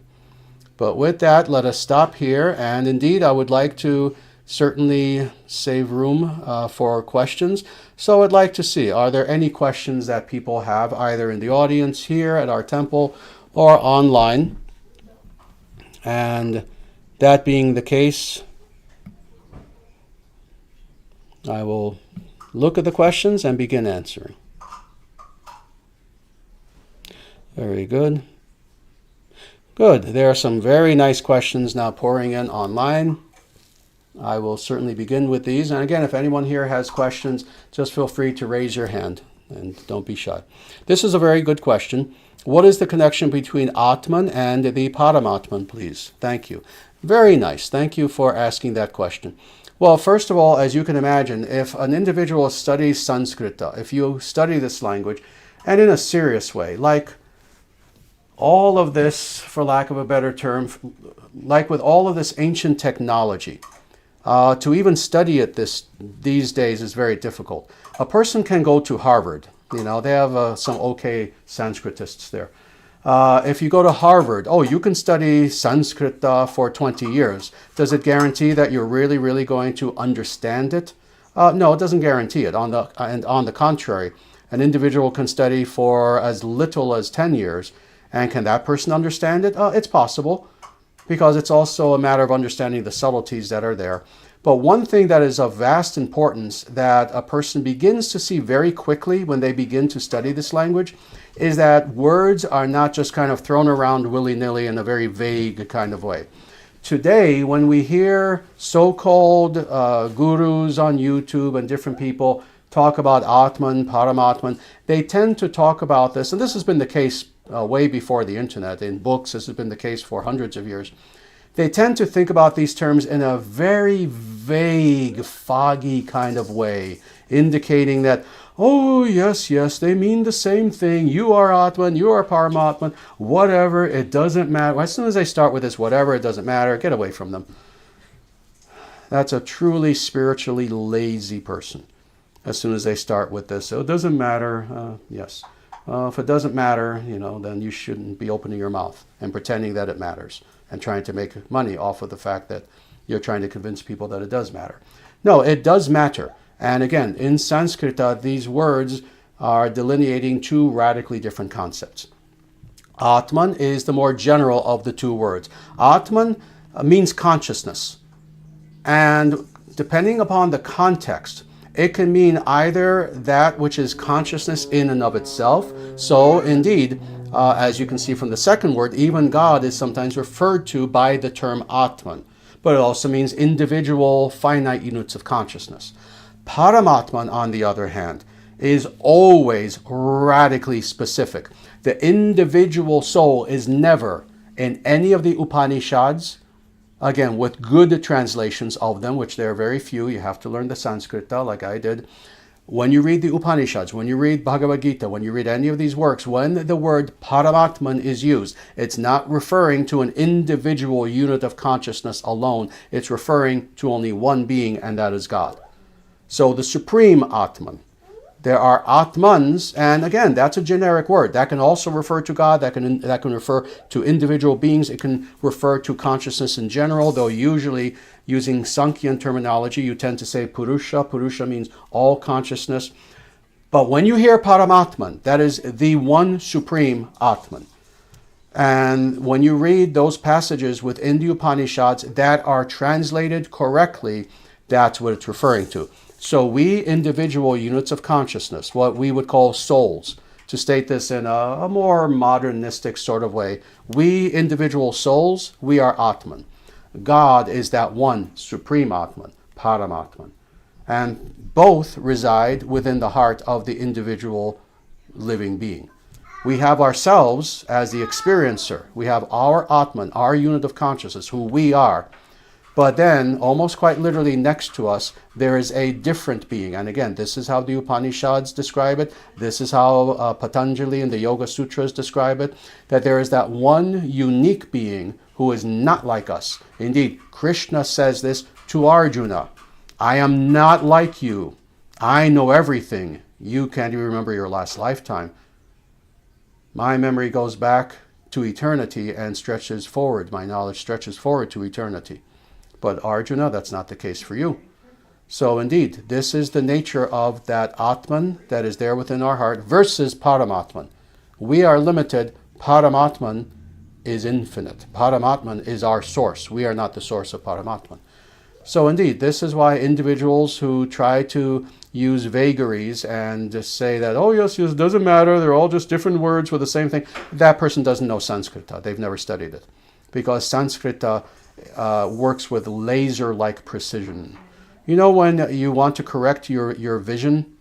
But with that, let us stop here. And indeed, I would like to certainly save room for questions. So I'd like to see, are there any questions that people have either in the audience here at our temple or online? And that being the case, I will look at the questions and begin answering. Very good. Good. There are some very nice questions now pouring in online. I will certainly begin with these. And again, if anyone here has questions, just feel free to raise your hand and don't be shy. This is a very good question. What is the connection between Atman and the Paramatman, please? Thank you. Very nice. Thank you for asking that question. Well, first of all, as you can imagine, if an individual studies Sanskrita, if you study this language, and in a serious way, like all of this, for lack of a better term, like with all of this ancient technology, to even study it these days is very difficult. A person can go to Harvard. They have some okay Sanskritists there. If you go to Harvard, you can study Sanskrit for 20 years. Does it guarantee that you're really, really going to understand it? No, it doesn't guarantee it. On the contrary, an individual can study for as little as 10 years. And can that person understand it? It's possible, because it's also a matter of understanding the subtleties that are there. But one thing that is of vast importance that a person begins to see very quickly when they begin to study this language is that words are not just kind of thrown around willy-nilly in a very vague kind of way. Today, when we hear so-called gurus on YouTube and different people talk about Atman, Paramatman, they tend to talk about this, and this has been the case way before the internet. In books, this has been the case for hundreds of years. They tend to think about these terms in a very vague, foggy kind of way, indicating that, oh, yes, they mean the same thing. You are Atman, you are Paramatman, whatever, it doesn't matter. As soon as they start with this, whatever, it doesn't matter, get away from them. That's a truly spiritually lazy person. As soon as they start with this, so it doesn't matter, yes. If it doesn't matter, then you shouldn't be opening your mouth and pretending that it matters and trying to make money off of the fact that you're trying to convince people that it does matter. No, it does matter. And again, in Sanskrit, these words are delineating two radically different concepts. Atman is the more general of the two words. Atman means consciousness. And depending upon the context, it can mean either that which is consciousness in and of itself. So indeed, as you can see from the second word, even God is sometimes referred to by the term Atman. But it also means individual finite units of consciousness. Paramatman, on the other hand, is always radically specific. The individual soul is never in any of the Upanishads, again, with good translations of them, which there are very few. You have to learn the Sanskrit like I did. When you read the Upanishads, when you read Bhagavad Gita, when you read any of these works, when the word Paramatman is used, it's not referring to an individual unit of consciousness alone. It's referring to only one being, and that is God. So the supreme Atman. There are Atmans, and again, that's a generic word. That can also refer to God, that can refer to individual beings, it can refer to consciousness in general, though usually using Sankhyan terminology, you tend to say Purusha. Purusha means all consciousness. But when you hear Paramatman, that is the one supreme Atman. And when you read those passages within the Upanishads that are translated correctly, that's what it's referring to. So we individual units of consciousness, what we would call souls, to state this in a more modernistic sort of way, we individual souls, we are Atman. God is that one supreme Atman, Paramatman. And both reside within the heart of the individual living being. We have ourselves as the experiencer. We have our Atman, our unit of consciousness, who we are. But then, almost quite literally next to us, there is a different being. And again, this is how the Upanishads describe it. This is how Patanjali and the Yoga Sutras describe it. That there is that one unique being who is not like us. Indeed, Krishna says this to Arjuna. I am not like you. I know everything. You can't even remember your last lifetime. My memory goes back to eternity and stretches forward. My knowledge stretches forward to eternity. But Arjuna, that's not the case for you. So indeed, this is the nature of that Atman that is there within our heart versus Paramatman. We are limited. Paramatman is infinite. Paramatman is our source. We are not the source of Paramatman. So indeed, this is why individuals who try to use vagaries and just say that, oh yes, it doesn't matter, they're all just different words for the same thing, that person doesn't know Sanskrit. They've never studied it. Because Sanskrit works with laser-like precision. You know when you want to correct your vision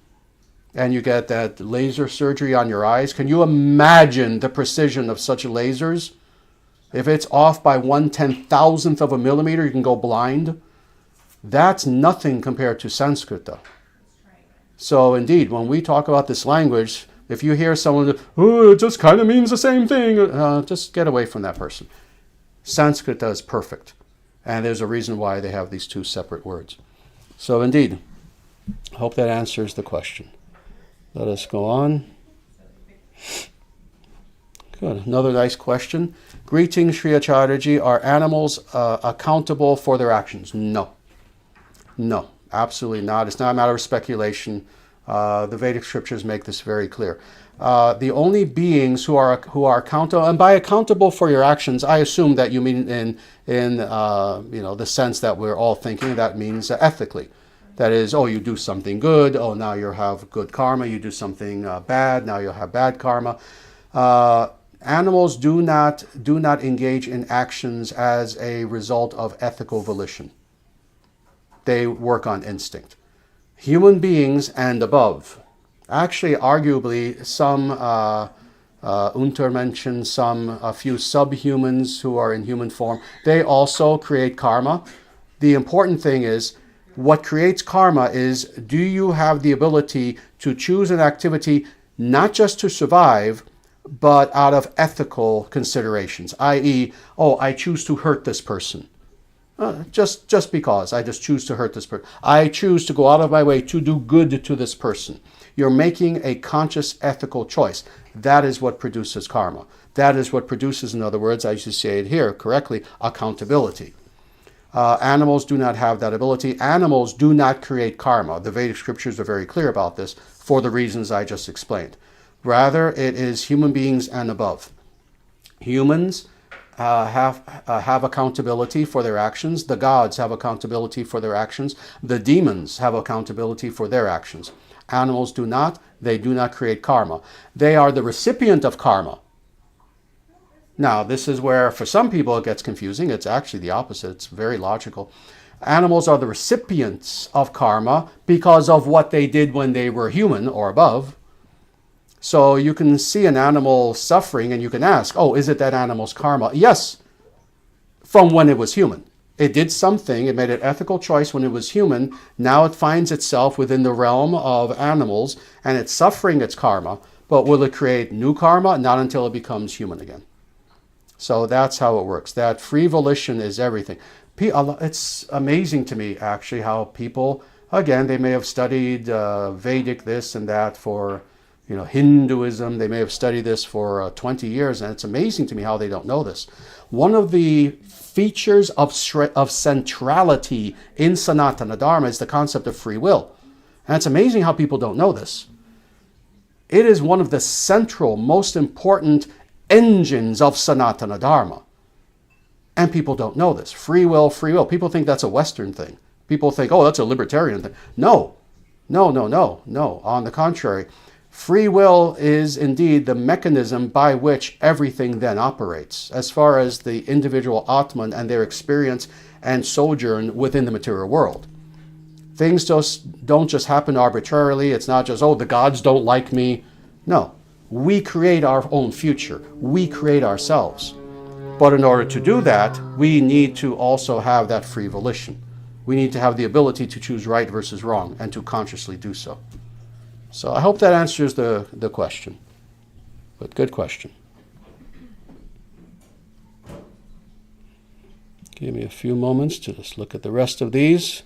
and you get that laser surgery on your eyes? Can you imagine the precision of such lasers? If it's off by 1/10,000th of a millimeter, you can go blind. That's nothing compared to Sanskrit. So indeed, when we talk about this language, if you hear someone, oh, it just kind of means the same thing, just get away from that person. Sanskrit is perfect. And there's a reason why they have these two separate words. So indeed, I hope that answers the question. Let us go on. Good. Another nice question. Greetings, Sri Acharyaji. Are animals accountable for their actions? No. No, absolutely not. It's not a matter of speculation. The Vedic scriptures make this very clear. The only beings who are accountable, and by accountable for your actions, I assume that you mean in the sense that we're all thinking. That means ethically. That is, you do something good. Now you have good karma. You do something bad. Now you'll have bad karma. Animals do not engage in actions as a result of ethical volition. They work on instinct. Human beings and above, actually, arguably, some Untermenschen, a few subhumans who are in human form, they also create karma. The important thing is, what creates karma is, do you have the ability to choose an activity not just to survive, but out of ethical considerations, i.e., I choose to hurt this person. Just because I just choose to hurt this person. I choose to go out of my way to do good to this person. You're making a conscious ethical choice. That is what produces karma. That is what produces, in other words, I should say it here correctly, accountability. Animals do not have that ability. Animals do not create karma. The Vedic scriptures are very clear about this for the reasons I just explained. Rather, it is human beings and above. Humans have accountability for their actions. The gods have accountability for their actions. The demons have accountability for their actions. Animals do not. They do not create karma. They are the recipient of karma. Now, this is where, for some people, it gets confusing. It's actually the opposite. It's very logical. Animals are the recipients of karma because of what they did when they were human or above. So you can see an animal suffering and you can ask, is it that animal's karma? Yes, from when it was human. It did something, it made an ethical choice when it was human. Now it finds itself within the realm of animals and it's suffering its karma. But will it create new karma? Not until it becomes human again. So that's how it works. That free volition is everything. It's amazing to me, actually, how people, again, they may have studied Vedic this and that for Hinduism. They may have studied this for 20 years, and it's amazing to me how they don't know this. One of the features of centrality in Sanatana Dharma is the concept of free will. And it's amazing how people don't know this. It is one of the central, most important engines of Sanatana Dharma. And people don't know this. Free will, free will. People think that's a Western thing. People think, that's a libertarian thing. No. On the contrary. Free will is indeed the mechanism by which everything then operates, as far as the individual Atman and their experience and sojourn within the material world. Things don't just happen arbitrarily. It's not just, the gods don't like me. No, we create our own future. We create ourselves. But in order to do that, we need to also have that free volition. We need to have the ability to choose right versus wrong and to consciously do so. So I hope that answers the question. But good question. Give me a few moments to just look at the rest of these.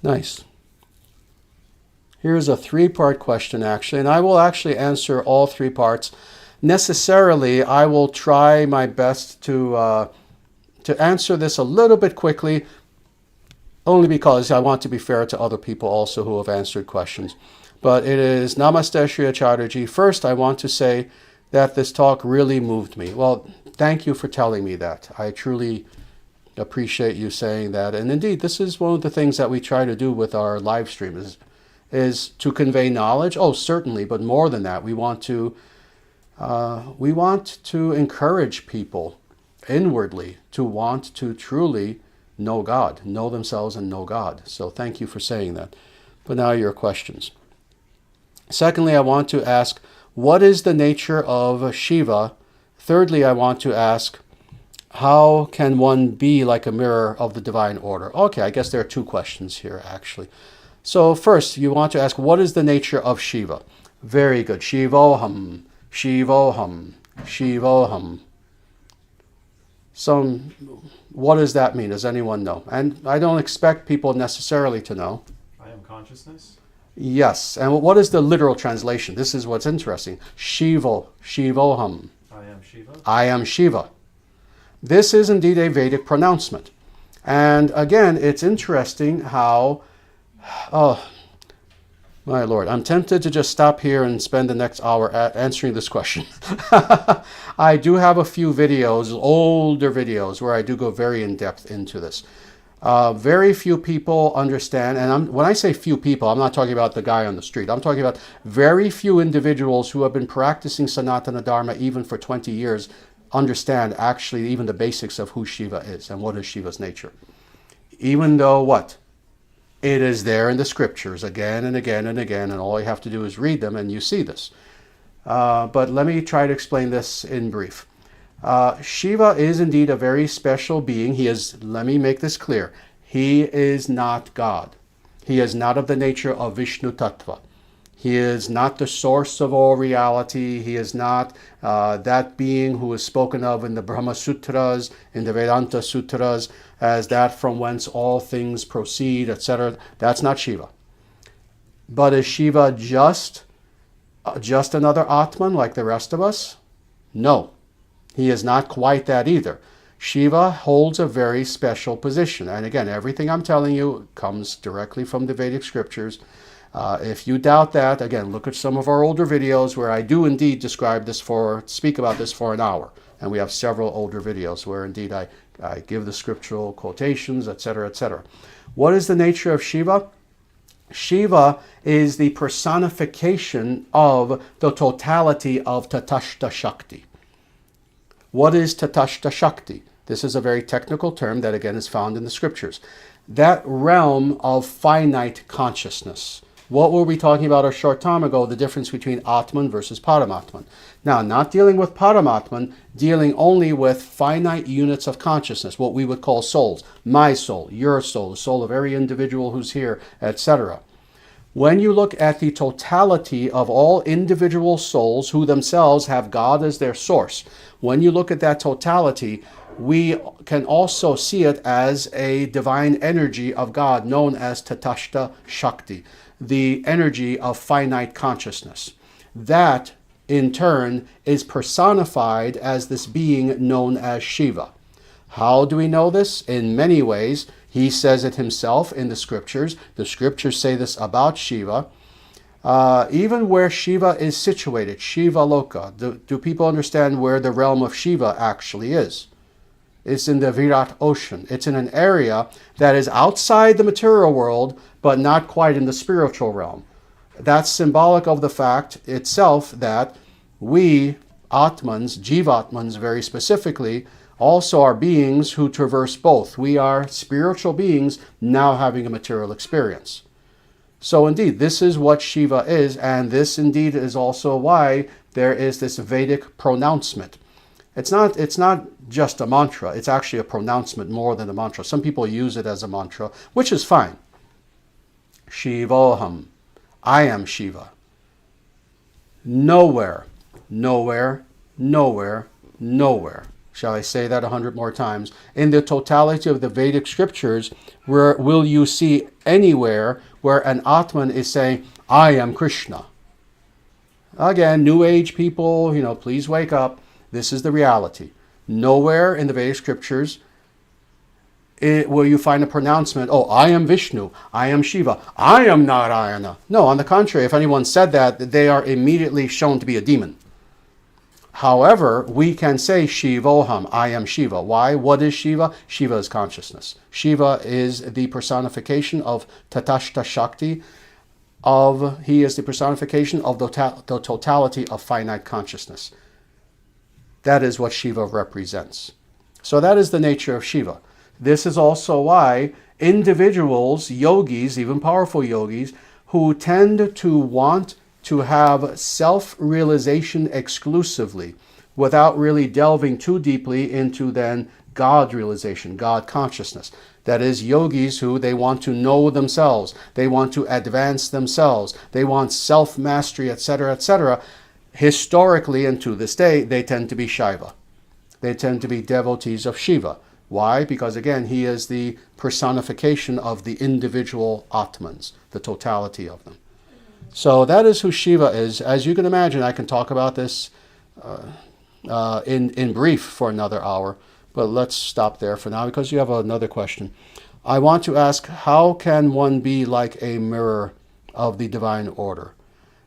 Nice. Here's a 3-part question, actually, and I will actually answer all 3 parts. Necessarily, I will try my best to answer this a little bit quickly, only because I want to be fair to other people also who have answered questions. But it is Namaste Sri Acharyaji. First, I want to say that this talk really moved me. Well, thank you for telling me that. I truly appreciate you saying that. And indeed, this is one of the things that we try to do with our live stream is to convey knowledge. Certainly, but more than that, we want to encourage people inwardly to want to truly know God, know themselves and know God. So thank you for saying that. But now your questions. Secondly, I want to ask, what is the nature of Shiva? Thirdly, I want to ask, how can one be like a mirror of the divine order? Okay, I guess there are two questions here, actually. So first, you want to ask, what is the nature of Shiva? Very good. Shivoham, Shivoham, Shivoham. So what does that mean? Does anyone know? And I don't expect people necessarily to know. I am consciousness. Yes. And what is the literal translation? This is what's interesting. Shivoham. I am Shiva. I am Shiva. This is indeed a Vedic pronouncement. And again, it's interesting how, oh, my Lord, I'm tempted to just stop here and spend the next hour answering this question. I do have a few videos, older videos, where I do go very in-depth into this. Very few people understand, and when I say few people, I'm not talking about the guy on the street. I'm talking about very few individuals who have been practicing Sanatana Dharma even for 20 years understand actually even the basics of who Shiva is and what is Shiva's nature. Even though what? It is there in the scriptures again and again and again, and all you have to do is read them and you see this. But let me try to explain this in brief. Shiva is indeed a very special being. He is, let me make this clear, he is not God. He is not of the nature of Vishnu Tattva. He is not the source of all reality. He is not that being who is spoken of in the Brahma Sutras, in the Vedanta Sutras, as that from whence all things proceed, etc. That's not Shiva. But is Shiva just another Atman like the rest of us? No. He is not quite that either. Shiva holds a very special position. And again, everything I'm telling you comes directly from the Vedic scriptures. If you doubt that, again, look at some of our older videos where I do indeed speak about this for an hour. And we have several older videos where indeed I give the scriptural quotations, etc., etc. What is the nature of Shiva? Shiva is the personification of the totality of Tatashta Shakti. What is Tatashta Shakti? This is a very technical term that again is found in the scriptures. That realm of finite consciousness. What were we talking about a short time ago? The difference between Atman versus Paramatman. Now, not dealing with Paramatman, dealing only with finite units of consciousness, what we would call souls. My soul, your soul, the soul of every individual who's here, etc. When you look at the totality of all individual souls who themselves have God as their source, when you look at that totality, we can also see it as a divine energy of God known as Tatashta Shakti, the energy of finite consciousness. That, in turn, is personified as this being known as Shiva. How do we know this? In many ways. He says it himself in the scriptures. The scriptures say this about Shiva. Even where Shiva is situated, Shiva Loka, do people understand where the realm of Shiva actually is? It's in the Virat Ocean. It's in an area that is outside the material world, but not quite in the spiritual realm. That's symbolic of the fact itself that we, Atmans, Jivatmans very specifically, also are beings who traverse both. We are spiritual beings now having a material experience. So indeed, this is what Shiva is, and this indeed is also why there is this Vedic pronouncement. It's not just a mantra, it's actually a pronouncement more than a mantra. Some people use it as a mantra, which is fine. Shivoham, I am Shiva. Nowhere, nowhere, nowhere, nowhere. Shall I say that 100 more times? In the totality of the Vedic scriptures, where will you see anywhere where an Atman is saying, I am Krishna? Again, New Age people, please wake up. This is the reality. Nowhere in the Vedic scriptures will you find a pronouncement, oh, I am Vishnu, I am Shiva, I am Narayana. No, on the contrary, if anyone said that, they are immediately shown to be a demon. However, we can say Shivoham, I am Shiva. Why? What is Shiva? Shiva is consciousness. Shiva is the personification of Tatashta Shakti. He is the personification of the totality of finite consciousness. That is what Shiva represents. So that is the nature of Shiva. This is also why individuals, yogis, even powerful yogis, who tend to want to have self-realization exclusively, without really delving too deeply into then God realization, God consciousness. That is, yogis who they want to know themselves, they want to advance themselves, they want self-mastery, etc., etc. Historically and to this day, they tend to be Shaiva. They tend to be devotees of Shiva. Why? Because again, he is the personification of the individual Atmans, the totality of them. So that is who Shiva is. As you can imagine, I can talk about this in brief for another hour, but let's stop there for now because you have another question. I want to ask, how can one be like a mirror of the divine order?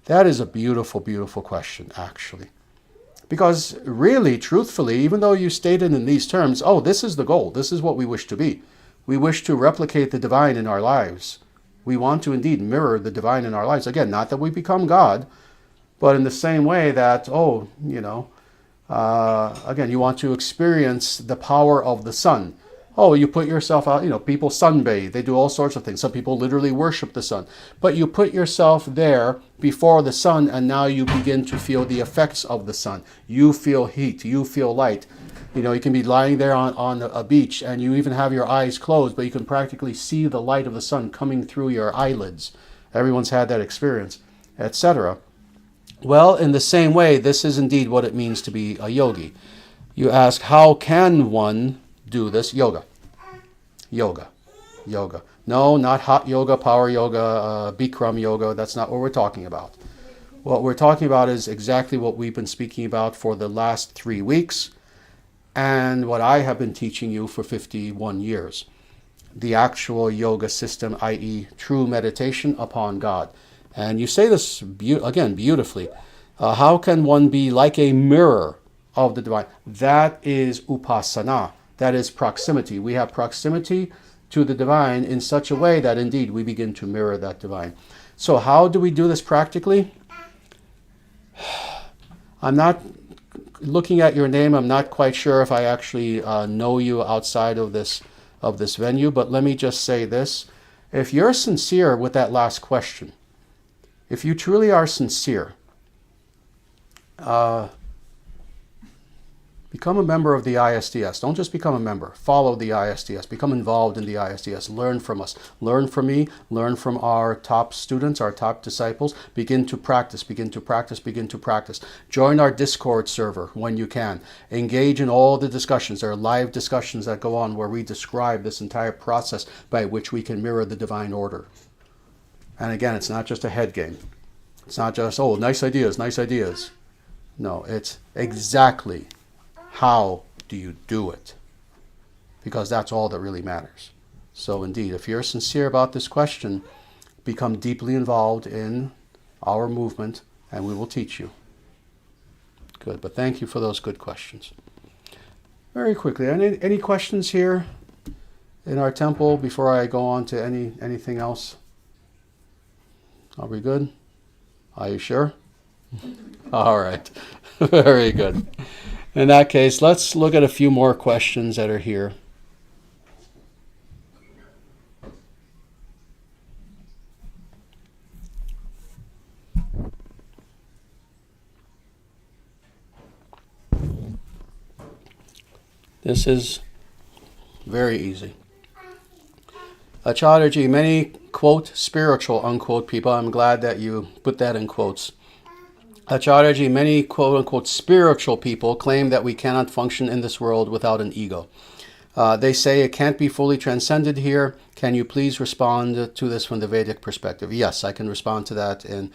That is a beautiful, beautiful question, actually. Because really, truthfully, even though you stated in these terms, oh, this is the goal, this is what we wish to be. We wish to replicate the divine in our lives. We want to indeed mirror the divine in our lives. Again, not that we become God, but in the same way that, again, you want to experience the power of the sun. Oh, you put yourself out, people sunbathe, they do all sorts of things. Some people literally worship the sun. But you put yourself there before the sun, and now you begin to feel the effects of the sun. You feel heat, you feel light. You can be lying there on a beach, and you even have your eyes closed, but you can practically see the light of the sun coming through your eyelids. Everyone's had that experience, etc. Well, in the same way, this is indeed what it means to be a yogi. You ask, how can one do this? Yoga. No, not hot yoga, power yoga, Bikram yoga. That's not what we're talking about. What we're talking about is exactly what we've been speaking about for the last 3 weeks and what I have been teaching you for 51 years. The actual yoga system, i.e. true meditation upon God. And you say this, again, beautifully. How can one be like a mirror of the divine? That is upasana. That is proximity. We have proximity to the divine in such a way that indeed we begin to mirror that divine. So how do we do this practically? I'm not looking at your name. I'm not quite sure if I actually know you outside of this venue, but let me just say this. If you're sincere with that last question, if you truly are sincere, become a member of the ISDS. Don't just become a member. Follow the ISDS. Become involved in the ISDS. Learn from us. Learn from me. Learn from our top students, our top disciples. Begin to practice. Begin to practice. Begin to practice. Join our Discord server when you can. Engage in all the discussions. There are live discussions that go on where we describe this entire process by which we can mirror the divine order. And again, it's not just a head game. It's not just, oh, nice ideas, nice ideas. No, it's exactly how do you do it? Because that's all that really matters. So indeed, if you're sincere about this question, become deeply involved in our movement and we will teach you. Good, but thank you for those good questions. Very quickly, any questions here in our temple before I go on to anything else? Are we good? Are you sure? All right. Very good. In that case, let's look at a few more questions that are here. This is very easy. Acharya, many, quote, spiritual, unquote, people, I'm glad that you put that in quotes. Acharya, many, quote, unquote, spiritual people claim that we cannot function in this world without an ego. They say it can't be fully transcended here. Can you please respond to this from the Vedic perspective? Yes, I can respond to that in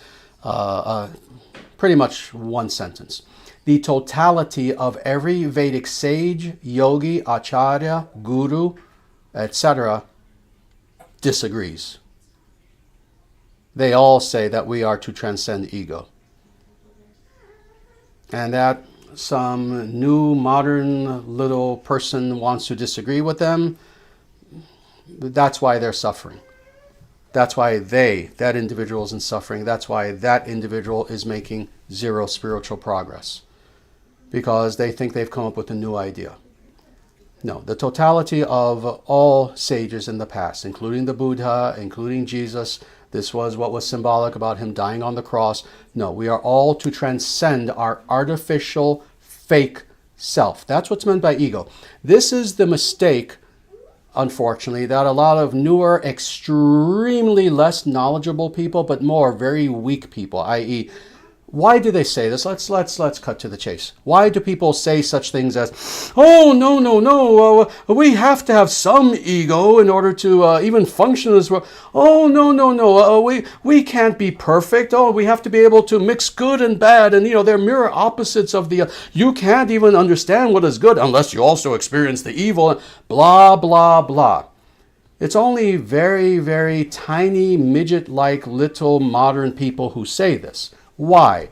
pretty much one sentence. The totality of every Vedic sage, yogi, acharya, guru, etc. disagrees. They all say that we are to transcend ego. And that some new modern little person wants to disagree with them, that's why they're suffering. That's why that individual is in suffering. That's why that individual is making zero spiritual progress. Because they think they've come up with a new idea. No, the totality of all sages in the past, including the Buddha, including Jesus, this was what was symbolic about him dying on the cross. No, we are all to transcend our artificial fake self. That's what's meant by ego. This is the mistake, unfortunately, that a lot of newer, extremely less knowledgeable people, but more very weak people, i.e., why do they say this? Let's cut to the chase. Why do people say such things as, "Oh, no, we have to have some ego in order to even function as well. Oh, no, we can't be perfect. Oh, we have to be able to mix good and bad, and they're mirror opposites of the. You can't even understand what is good unless you also experience the evil." Blah blah blah. It's only very, very tiny, midget-like little modern people who say this. Why?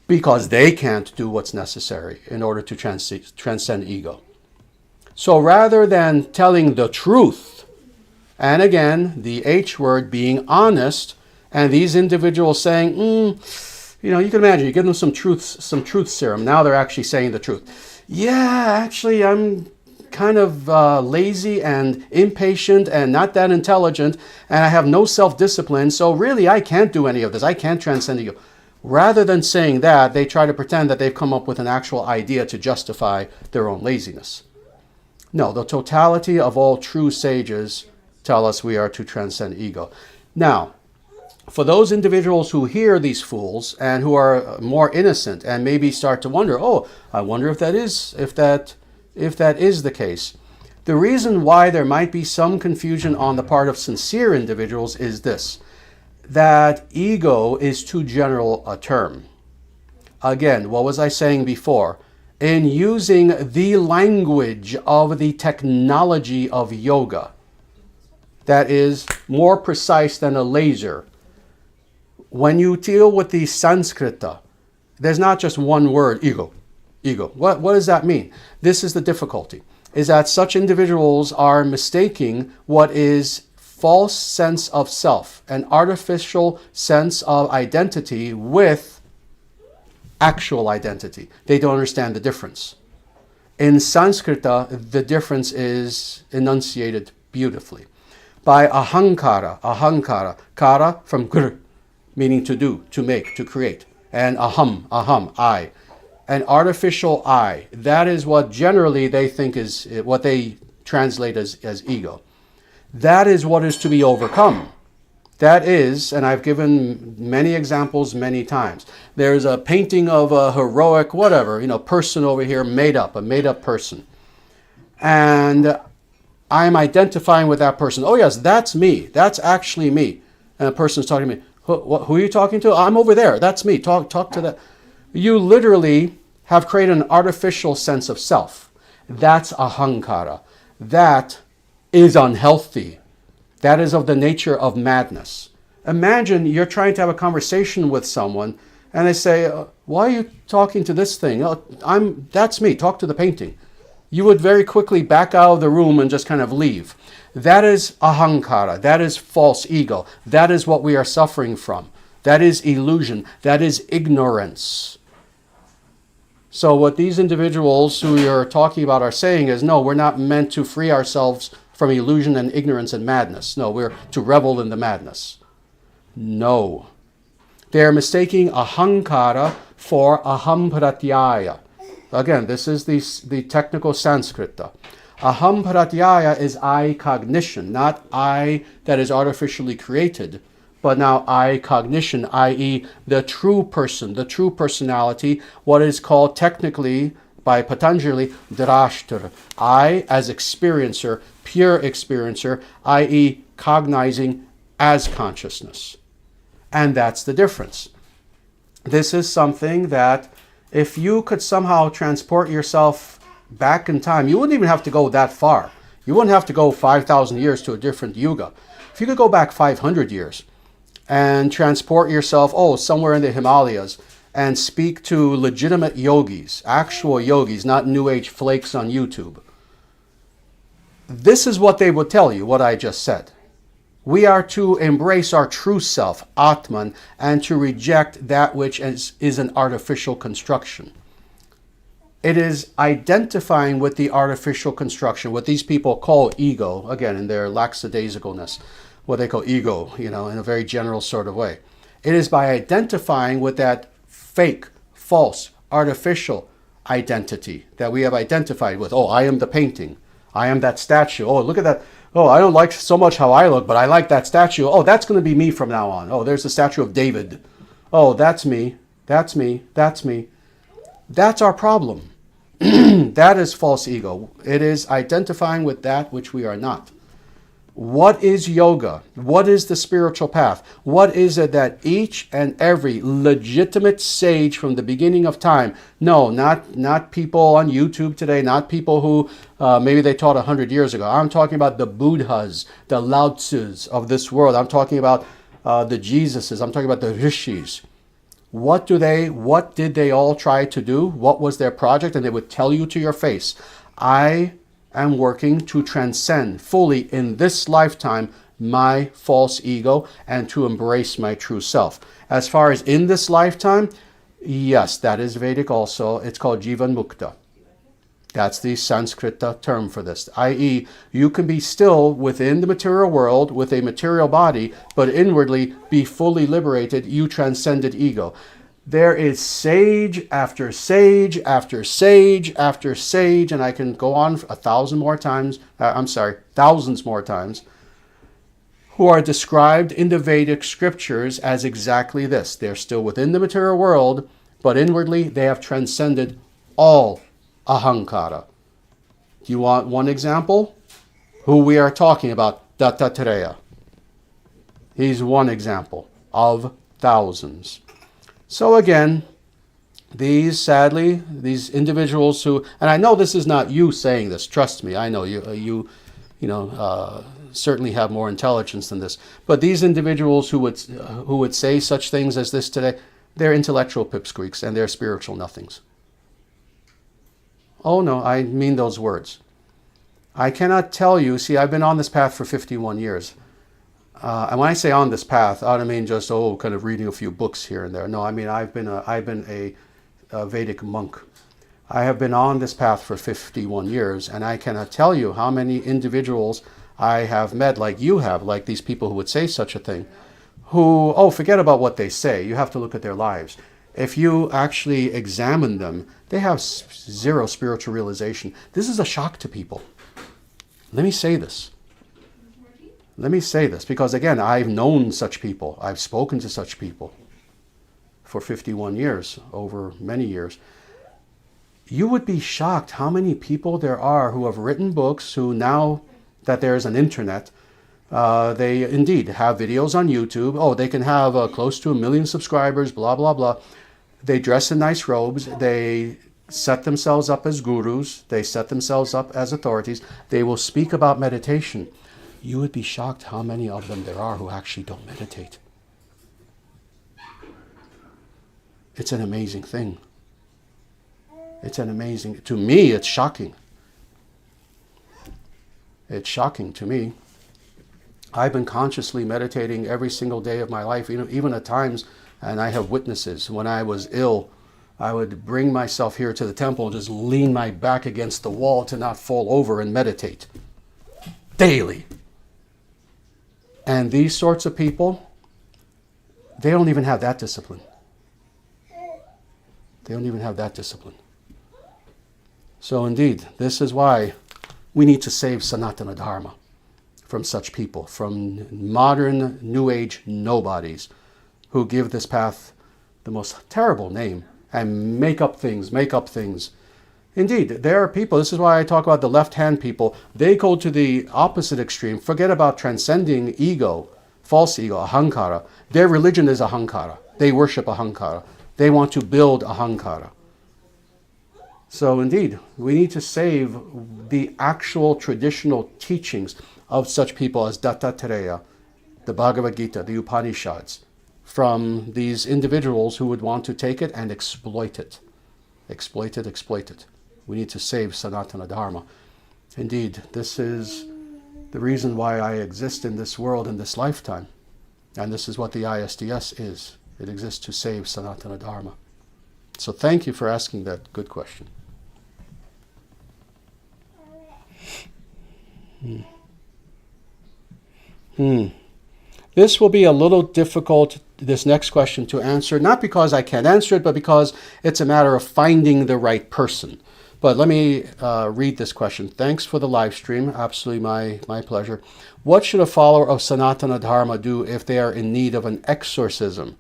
Because they can't do what's necessary in order to transcend ego. So rather than telling the truth, and again, the H word being honest, and these individuals saying, you can imagine, you give them some truth serum. Now they're actually saying the truth. Yeah, actually, I'm kind of lazy and impatient and not that intelligent, and I have no self-discipline, so really I can't do any of this. I can't transcend ego. Rather than saying that, they try to pretend that they've come up with an actual idea to justify their own laziness. No, the totality of all true sages tell us we are to transcend ego. Now, for those individuals who hear these fools and who are more innocent and maybe start to wonder, oh, I wonder if that is the case. The reason why there might be some confusion on the part of sincere individuals is this: that ego is too general a term. Again, what was I saying before? In using the language of the technology of yoga, that is more precise than a laser. When you deal with the Sanskrita, there's not just one word, ego. What does that mean? This is the difficulty, is that such individuals are mistaking what is false sense of self, an artificial sense of identity with actual identity. They don't understand the difference. In Sanskrita, the difference is enunciated beautifully. By ahankara, kara from gr, meaning to do, to make, to create, and aham, I. An artificial I. That is what generally they think is, what they translate as ego. That is what is to be overcome. That is, and I've given many examples many times. There's a painting of a heroic person over here, a made up person. And I'm identifying with that person. Oh yes, that's me. That's actually me. And a person's talking to me. Who are you talking to? I'm over there. That's me. Talk to that. You literally have created an artificial sense of self. That's ahankara. That is unhealthy. That is of the nature of madness. Imagine you're trying to have a conversation with someone and they say, why are you talking to this thing? Oh, that's me. Talk to the painting. You would very quickly back out of the room and just kind of leave. That is ahankara. That is false ego. That is what we are suffering from. That is illusion. That is ignorance. So what these individuals who you're talking about are saying is, no, we're not meant to free ourselves from illusion and ignorance and madness. No, we're to revel in the madness. No. They're mistaking ahankara for aham pratyaya. Again, this is the technical Sanskrit. Aham pratyaya is I cognition, not I that is artificially created, but now I cognition, i.e. the true person, the true personality, what is called technically by Patanjali, drashtra. I as experiencer, pure experiencer, i.e. cognizing as consciousness. And that's the difference. This is something that if you could somehow transport yourself back in time, you wouldn't even have to go that far. You wouldn't have to go 5,000 years to a different yuga. If you could go back 500 years and transport yourself, somewhere in the Himalayas, and speak to legitimate yogis, actual yogis, not New Age flakes on YouTube. This is what they would tell you, what I just said. We are to embrace our true self, Atman, and to reject that which is an artificial construction. It is identifying with the artificial construction, what these people call ego, again, in their lackadaisicalness, what they call ego, in a very general sort of way. It is by identifying with that fake, false, artificial identity that we have identified with. Oh, I am the painting. I am that statue. Oh, look at that. Oh, I don't like so much how I look, but I like that statue. Oh, that's going to be me from now on. Oh, there's the statue of David. Oh, that's me. That's me. That's me. That's our problem. That is false ego. It is identifying with that which we are not. What is yoga? What is the spiritual path? What is it that each and every legitimate sage from the beginning of time, no, not people on YouTube today, not people who maybe they taught 100 years ago. I'm talking about the Buddhas, the Lao Tzus of this world. I'm talking about the Jesuses. I'm talking about the Rishis. What did they all try to do? What was their project? And they would tell you to your face, I am working to transcend fully in this lifetime my false ego and to embrace my true self. As far as in this lifetime, yes, that is Vedic also. It's called Jivan Mukta. That's the Sanskrit term for this, i.e., you can be still within the material world with a material body, but inwardly be fully liberated. You transcended ego. There is sage after sage after sage after sage, and I can go on thousands more times, who are described in the Vedic scriptures as exactly this. They're still within the material world, but inwardly they have transcended all ahankara. Do you want one example? Who we are talking about, Dattatreya. He's one example of thousands. So again, these individuals who, and I know this is not you saying this, trust me, I know you certainly have more intelligence than this, but these individuals who would say such things as this today, they're intellectual pipsqueaks and they're spiritual nothings. Oh no, I mean those words. I cannot tell you, see, I've been on this path for 51 years. And when I say on this path, I don't mean just, kind of reading a few books here and there. No, I mean, I've been a Vedic monk. I have been on this path for 51 years, and I cannot tell you how many individuals I have met, like you have, like these people who would say such a thing, who, forget about what they say. You have to look at their lives. If you actually examine them, they have zero spiritual realization. This is a shock to people. Let me say this because, again, I've known such people. I've spoken to such people for 51 years, over many years. You would be shocked how many people there are who have written books, who now that there's an internet, they indeed have videos on YouTube. Oh, they can have close to 1 million subscribers, blah, blah, blah. They dress in nice robes. They set themselves up as gurus. They set themselves up as authorities. They will speak about meditation. You would be shocked how many of them there are who actually don't meditate. It's an amazing thing. To me, it's shocking. It's shocking to me. I've been consciously meditating every single day of my life, even at times, and I have witnesses. When I was ill, I would bring myself here to the temple and just lean my back against the wall to not fall over and meditate. Daily. And these sorts of people, they don't even have that discipline. So indeed, this is why we need to save Sanatana Dharma from such people, from modern New Age nobodies who give this path the most terrible name and make up things. Indeed, there are people, this is why I talk about the left-hand people, they go to the opposite extreme, forget about transcending ego, false ego, ahankara. Their religion is ahankara. They worship ahankara. They want to build ahankara. So indeed, we need to save the actual traditional teachings of such people as Dattatreya, the Bhagavad Gita, the Upanishads, from these individuals who would want to take it and exploit it. Exploit it. We need to save Sanatana Dharma. Indeed, this is the reason why I exist in this world in this lifetime. And this is what the ISDS is. It exists to save Sanatana Dharma. So thank you for asking that good question. This will be a little difficult this next question to answer, not because I can't answer it, but because it's a matter of finding the right person. But let me read this question. Thanks for the live stream. Absolutely my pleasure. What should a follower of Sanatana Dharma do if they are in need of an exorcism?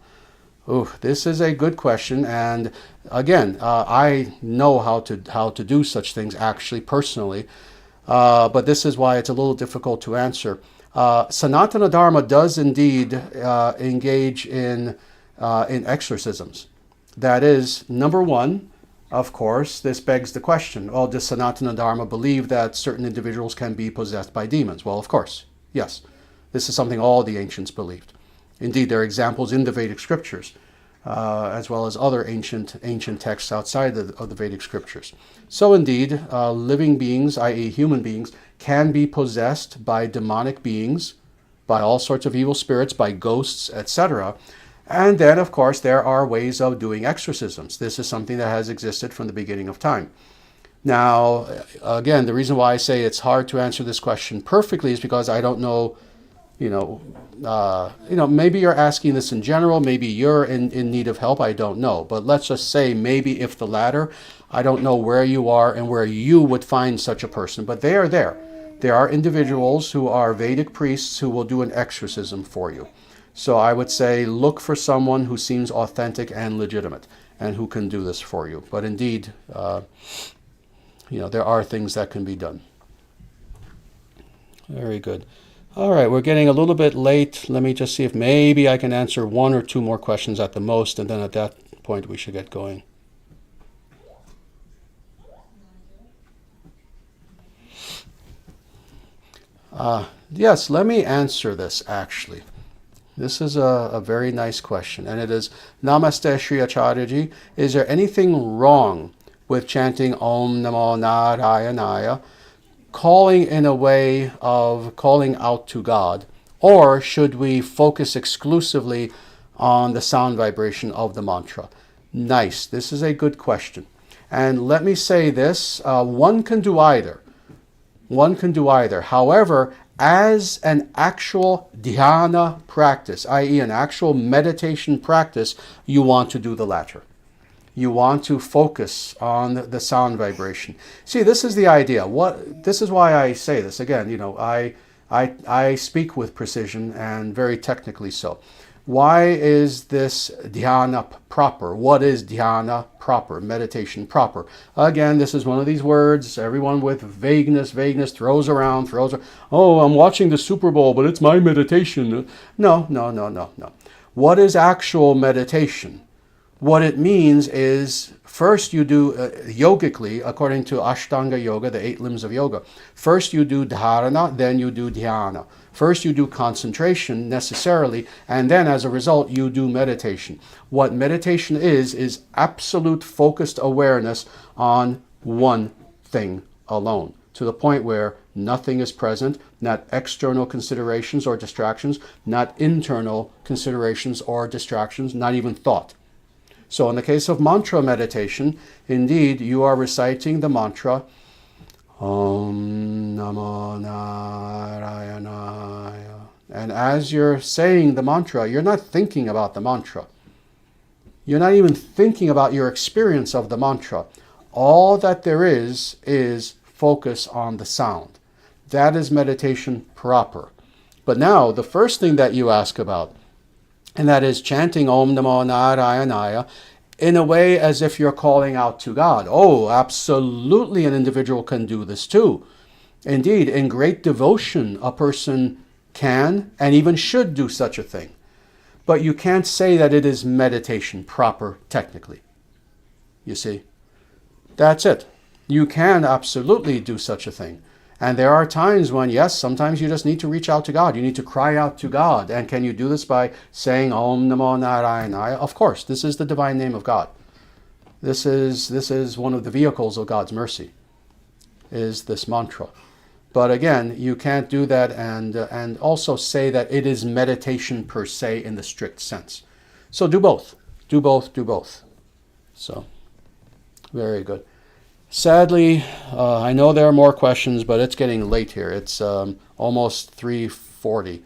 Ooh, this is a good question, and again, I know how to do such things actually personally, but this is why it's a little difficult to answer. Sanatana Dharma does indeed engage in exorcisms. That is, number one, of course, this begs the question, well, does Sanatana Dharma believe that certain individuals can be possessed by demons? Well, of course, yes. This is something all the ancients believed. Indeed, there are examples in the Vedic scriptures, as well as other ancient texts outside of the Vedic scriptures. So indeed, living beings, i.e. human beings, can be possessed by demonic beings, by all sorts of evil spirits, by ghosts, etc. And then, of course, there are ways of doing exorcisms. This is something that has existed from the beginning of time. Now, again, the reason why I say it's hard to answer this question perfectly is because I don't know, maybe you're asking this in general, maybe you're in need of help, I don't know. But let's just say maybe if the latter, I don't know where you are and where you would find such a person, but they are there. There are individuals who are Vedic priests who will do an exorcism for you. So I would say look for someone who seems authentic and legitimate and who can do this for you. But indeed, there are things that can be done. Very good. All right, we're getting a little bit late. Let me just see if maybe I can answer one or two more questions at the most, and then at that point we should get going. Yes, let me answer this actually. This is a very nice question, and it is, Namaste Sri Acharyaji, is there anything wrong with chanting Om Namo Narayanaya, calling in a way of calling out to God, or should we focus exclusively on the sound vibration of the mantra? Nice, this is a good question. And let me say this, one can do either. One can do either. However, as an actual dhyana practice, i.e. an actual meditation practice, you want to do the latter. You want to focus on the sound vibration. See, this is the idea. This is why I say this. Again, I speak with precision and very technically so. Why is this dhyana proper? What is dhyana proper? Meditation proper? Again, this is one of these words everyone with vagueness throws around. Oh, I'm watching the Super Bowl, but it's my meditation. No. What is actual meditation? What it means is, first you do, yogically, according to Ashtanga Yoga, the 8 limbs of yoga, first you do dharana, then you do dhyana. First you do concentration necessarily, and then as a result you do meditation. What meditation is absolute focused awareness on one thing alone, to the point where nothing is present, not external considerations or distractions, not internal considerations or distractions, not even thought. So in the case of mantra meditation, indeed, you are reciting the mantra, Om Namo Narayanaya. And as you're saying the mantra, you're not thinking about the mantra. You're not even thinking about your experience of the mantra. All that there is focus on the sound. That is meditation proper. But now, the first thing that you ask about, and that is chanting Om Namo Narayanaya in a way as if you're calling out to God. Oh, absolutely an individual can do this too. Indeed, in great devotion, a person can and even should do such a thing. But you can't say that it is meditation proper technically. You see? That's it. You can absolutely do such a thing. And there are times when, yes, sometimes you just need to reach out to God. You need to cry out to God. And can you do this by saying Om Namo Narayanaya? Of course, this is the divine name of God. This is one of the vehicles of God's mercy, is this mantra. But again, you can't do that and also say that it is meditation per se in the strict sense. So do both. Do both. So, very good. Sadly, I know there are more questions, but it's getting late here. It's almost 3:40.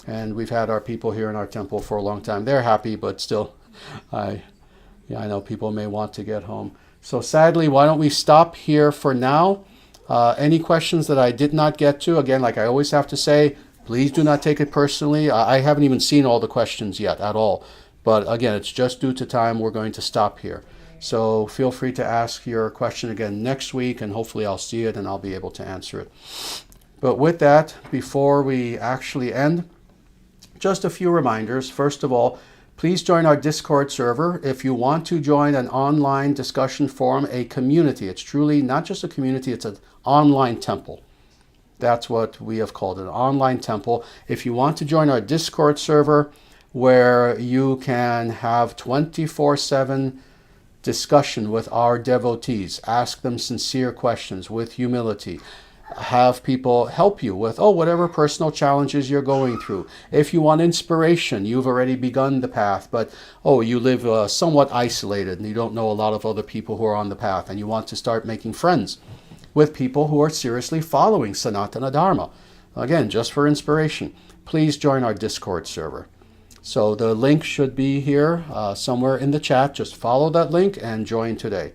And we've had our people here in our temple for a long time. They're happy, but still, I know people may want to get home. So sadly, why don't we stop here for now? Any questions that I did not get to, again, like I always have to say, please do not take it personally. I haven't even seen all the questions yet at all. But again, it's just due to time. We're going to stop here. So feel free to ask your question again next week, and hopefully I'll see it and I'll be able to answer it. But with that, before we actually end, just a few reminders. First of all, please join our Discord server if you want to join an online discussion forum, a community. It's truly not just a community, it's an online temple. That's what we have called it, an online temple. If you want to join our Discord server, where you can have 24/7 discussion with our devotees, ask them sincere questions with humility, have people help you with whatever personal challenges you're going through. If you want inspiration, you've already begun the path, but you live somewhat isolated and you don't know a lot of other people who are on the path, and you want to start making friends with people who are seriously following Sanatana Dharma. Again, just for inspiration, please join our Discord server. So the link should be here somewhere in the chat. Just follow that link and join today.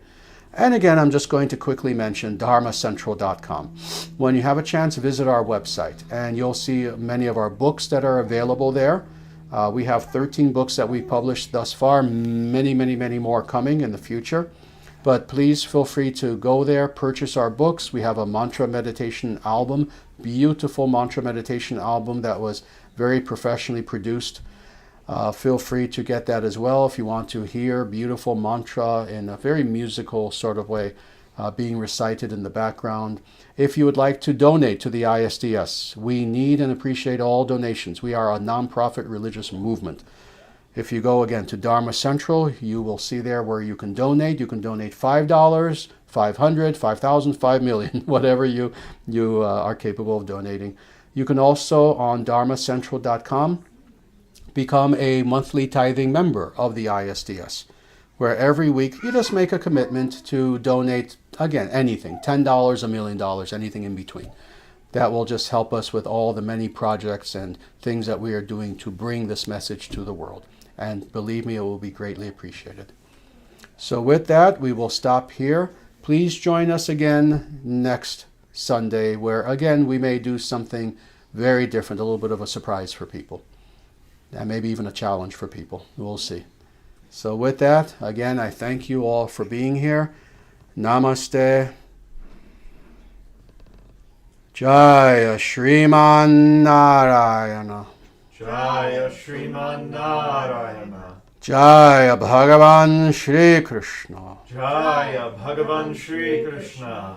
And again, I'm just going to quickly mention dharmacentral.com. When you have a chance, visit our website, and you'll see many of our books that are available there. We have 13 books that we've published thus far, many, many, many more coming in the future. But please feel free to go there, purchase our books. We have a mantra meditation album, beautiful mantra meditation album that was very professionally produced. Feel free to get that as well if you want to hear beautiful mantra in a very musical sort of way being recited in the background. If you would like to donate to the ISDS, we need and appreciate all donations. We are a nonprofit religious movement. If you go again to Dharma Central, you will see there where you can donate. You can donate $5, $500, $5,000, $5 million, whatever you are capable of donating. You can also, on dharmacentral.com, become a monthly tithing member of the ISDS, where every week you just make a commitment to donate, again, anything, $10, $1 million, anything in between. That will just help us with all the many projects and things that we are doing to bring this message to the world. And believe me, it will be greatly appreciated. So with that, we will stop here. Please join us again next Sunday, where again we may do something very different, a little bit of a surprise for people. And maybe even a challenge for people. We'll see. So with that, again, I thank you all for being here. Namaste. Jaya Shriman Narayana. Jaya Shriman Narayana. Jaya Bhagavan Shri Krishna. Jaya Bhagavan Shri Krishna.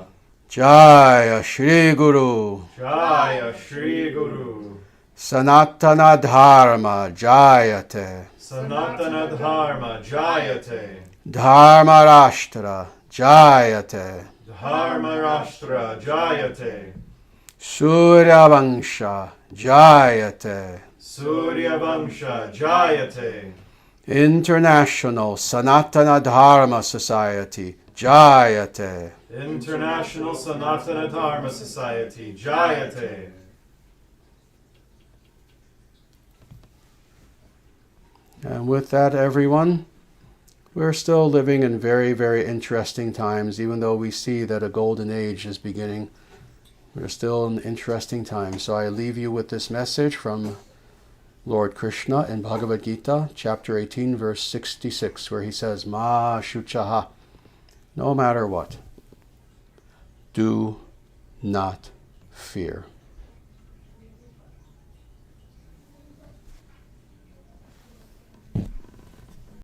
Jaya Shri Guru. Jaya Shri Guru. Sanatana Dharma Jayate. Sanatana Dharma Jayate. Dharma Rashtra Jayate. Dharma Rashtra Jayate. Surya Vangsha Jayate. Surya Vangsha Jayate. International Sanatana Dharma Society Jayate. International Sanatana Dharma Society Jayate. And with that, everyone, we're still living in very, very interesting times, even though we see that a golden age is beginning. We're still in interesting times. So I leave you with this message from Lord Krishna in Bhagavad Gita, chapter 18, verse 66, where he says, Ma shuchaha, no matter what, do not fear.